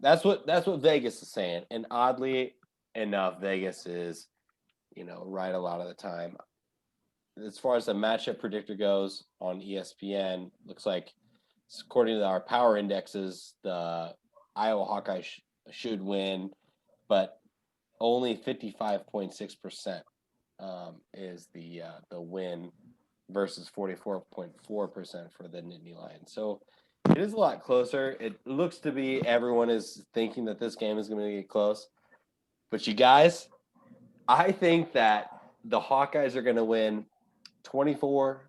Speaker 6: That's what Vegas is saying. And oddly enough, Vegas is, right a lot of the time. As far as the matchup predictor goes on ESPN, looks like according to our power indexes, the Iowa Hawkeyes should win, but only 55.6% is the win versus 44.4% for the Nittany Lions. So it is a lot closer. It looks to be everyone is thinking that this game is going to get close. But you guys, I think that the Hawkeyes are going to win 24-7.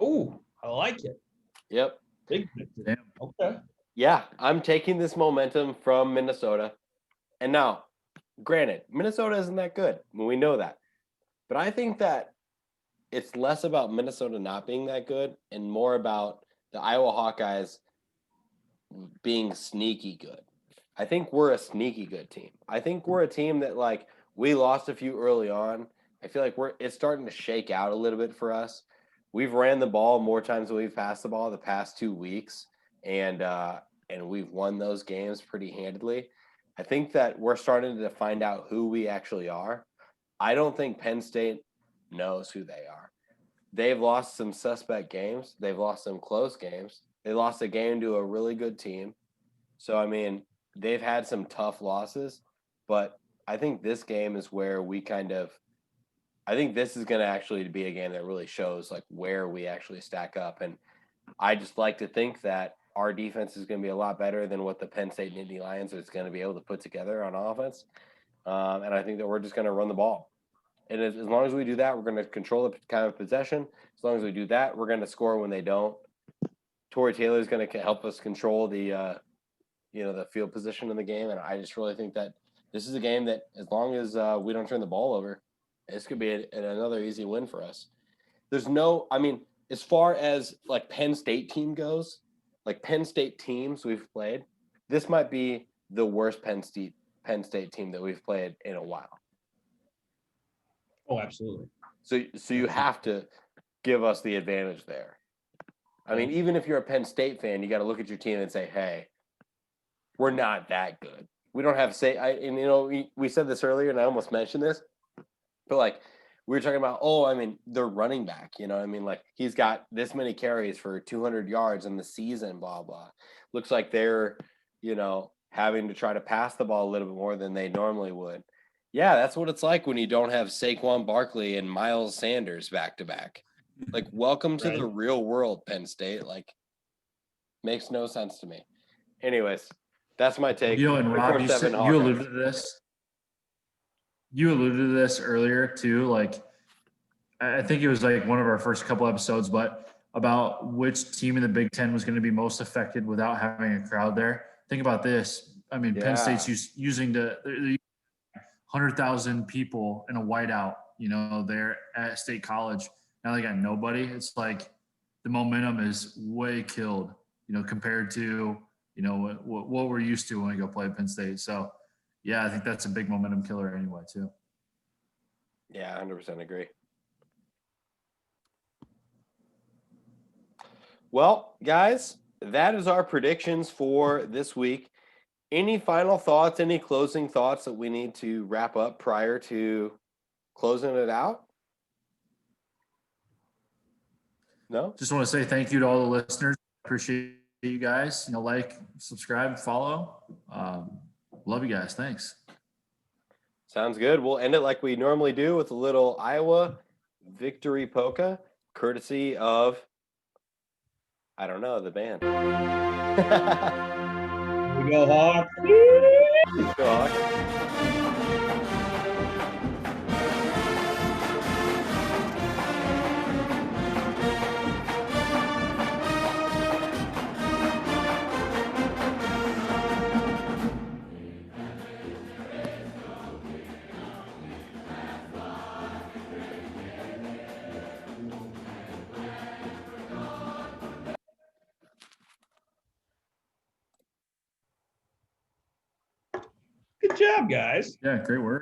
Speaker 8: Oh, I like it.
Speaker 6: Yep.
Speaker 8: Big. Okay.
Speaker 6: Yeah, I'm taking this momentum from Minnesota. And now, granted, Minnesota isn't that good. We know that. But I think that it's less about Minnesota not being that good and more about the Iowa Hawkeyes being sneaky good. I think we're a sneaky good team. I think we're a team that, we lost a few early on. I feel like it's starting to shake out a little bit for us. We've ran the ball more times than we've passed the ball the past 2 weeks, and we've won those games pretty handedly. I think that we're starting to find out who we actually are. I don't think Penn State knows who they are. They've lost some suspect games. They've lost some close games. They lost a game to a really good team. So, I mean, they've had some tough losses, but I think this game is where I think this is going to actually be a game that really shows where we actually stack up. And I just like to think that our defense is going to be a lot better than what the Penn State Nittany Lions is going to be able to put together on offense. And I think that we're just going to run the ball. And as long as we do that, we're going to control the kind of possession. As long as we do that, we're going to score when they don't. Torrey Taylor is going to help us control the field position in the game. And I just really think that this is a game that, as long as we don't turn the ball over, this could be another easy win for us. As far as Penn State team goes, Penn State teams we've played, this might be the worst Penn State team that we've played in a while.
Speaker 8: Oh, absolutely.
Speaker 6: So you have to give us the advantage there. I mean, even if you're a Penn State fan, you got to look at your team and say, hey, we're not that good. We don't have we said this earlier, and I almost mentioned this, but we were talking about, I mean, they're running back, you know what I mean? Like, he's got this many carries for 200 yards in the season, blah, blah. Looks like they're, you know, having to try to pass the ball a little bit more than they normally would. Yeah, that's what it's like when you don't have Saquon Barkley and Miles Sanders back to back. Like, welcome to the real world, Penn State. Like, makes no sense to me. Anyways, that's my take.
Speaker 7: You know, and Rob,
Speaker 6: 24/7
Speaker 7: you
Speaker 6: Hawkeyes.
Speaker 7: alluded to this. You alluded to this earlier too. Like, I think it was like one of our first couple episodes, but about which team in the Big Ten was going to be most affected without having a crowd there. Think about this. I mean, Penn State's using they're 100,000 people in a whiteout, you know, there at State College. Now they got nobody. It's like the momentum is way killed, you know, compared to, you know, what we're used to when we go play Penn State. So, yeah, I think that's a big momentum killer anyway, too.
Speaker 6: Yeah, 100% agree. Well, guys, that is our predictions for this week. Any final thoughts, any closing thoughts that we need to wrap up prior to closing it out? No?
Speaker 7: Just want to say thank you to all the listeners. Appreciate you guys. You know, like, subscribe, follow. Love you guys. Thanks.
Speaker 6: Sounds good. We'll end it like we normally do with a little Iowa victory polka, courtesy of, I don't know, the band.
Speaker 8: We go Hawks.
Speaker 6: Go Hawks.
Speaker 8: Good job, guys.
Speaker 7: Yeah, great work.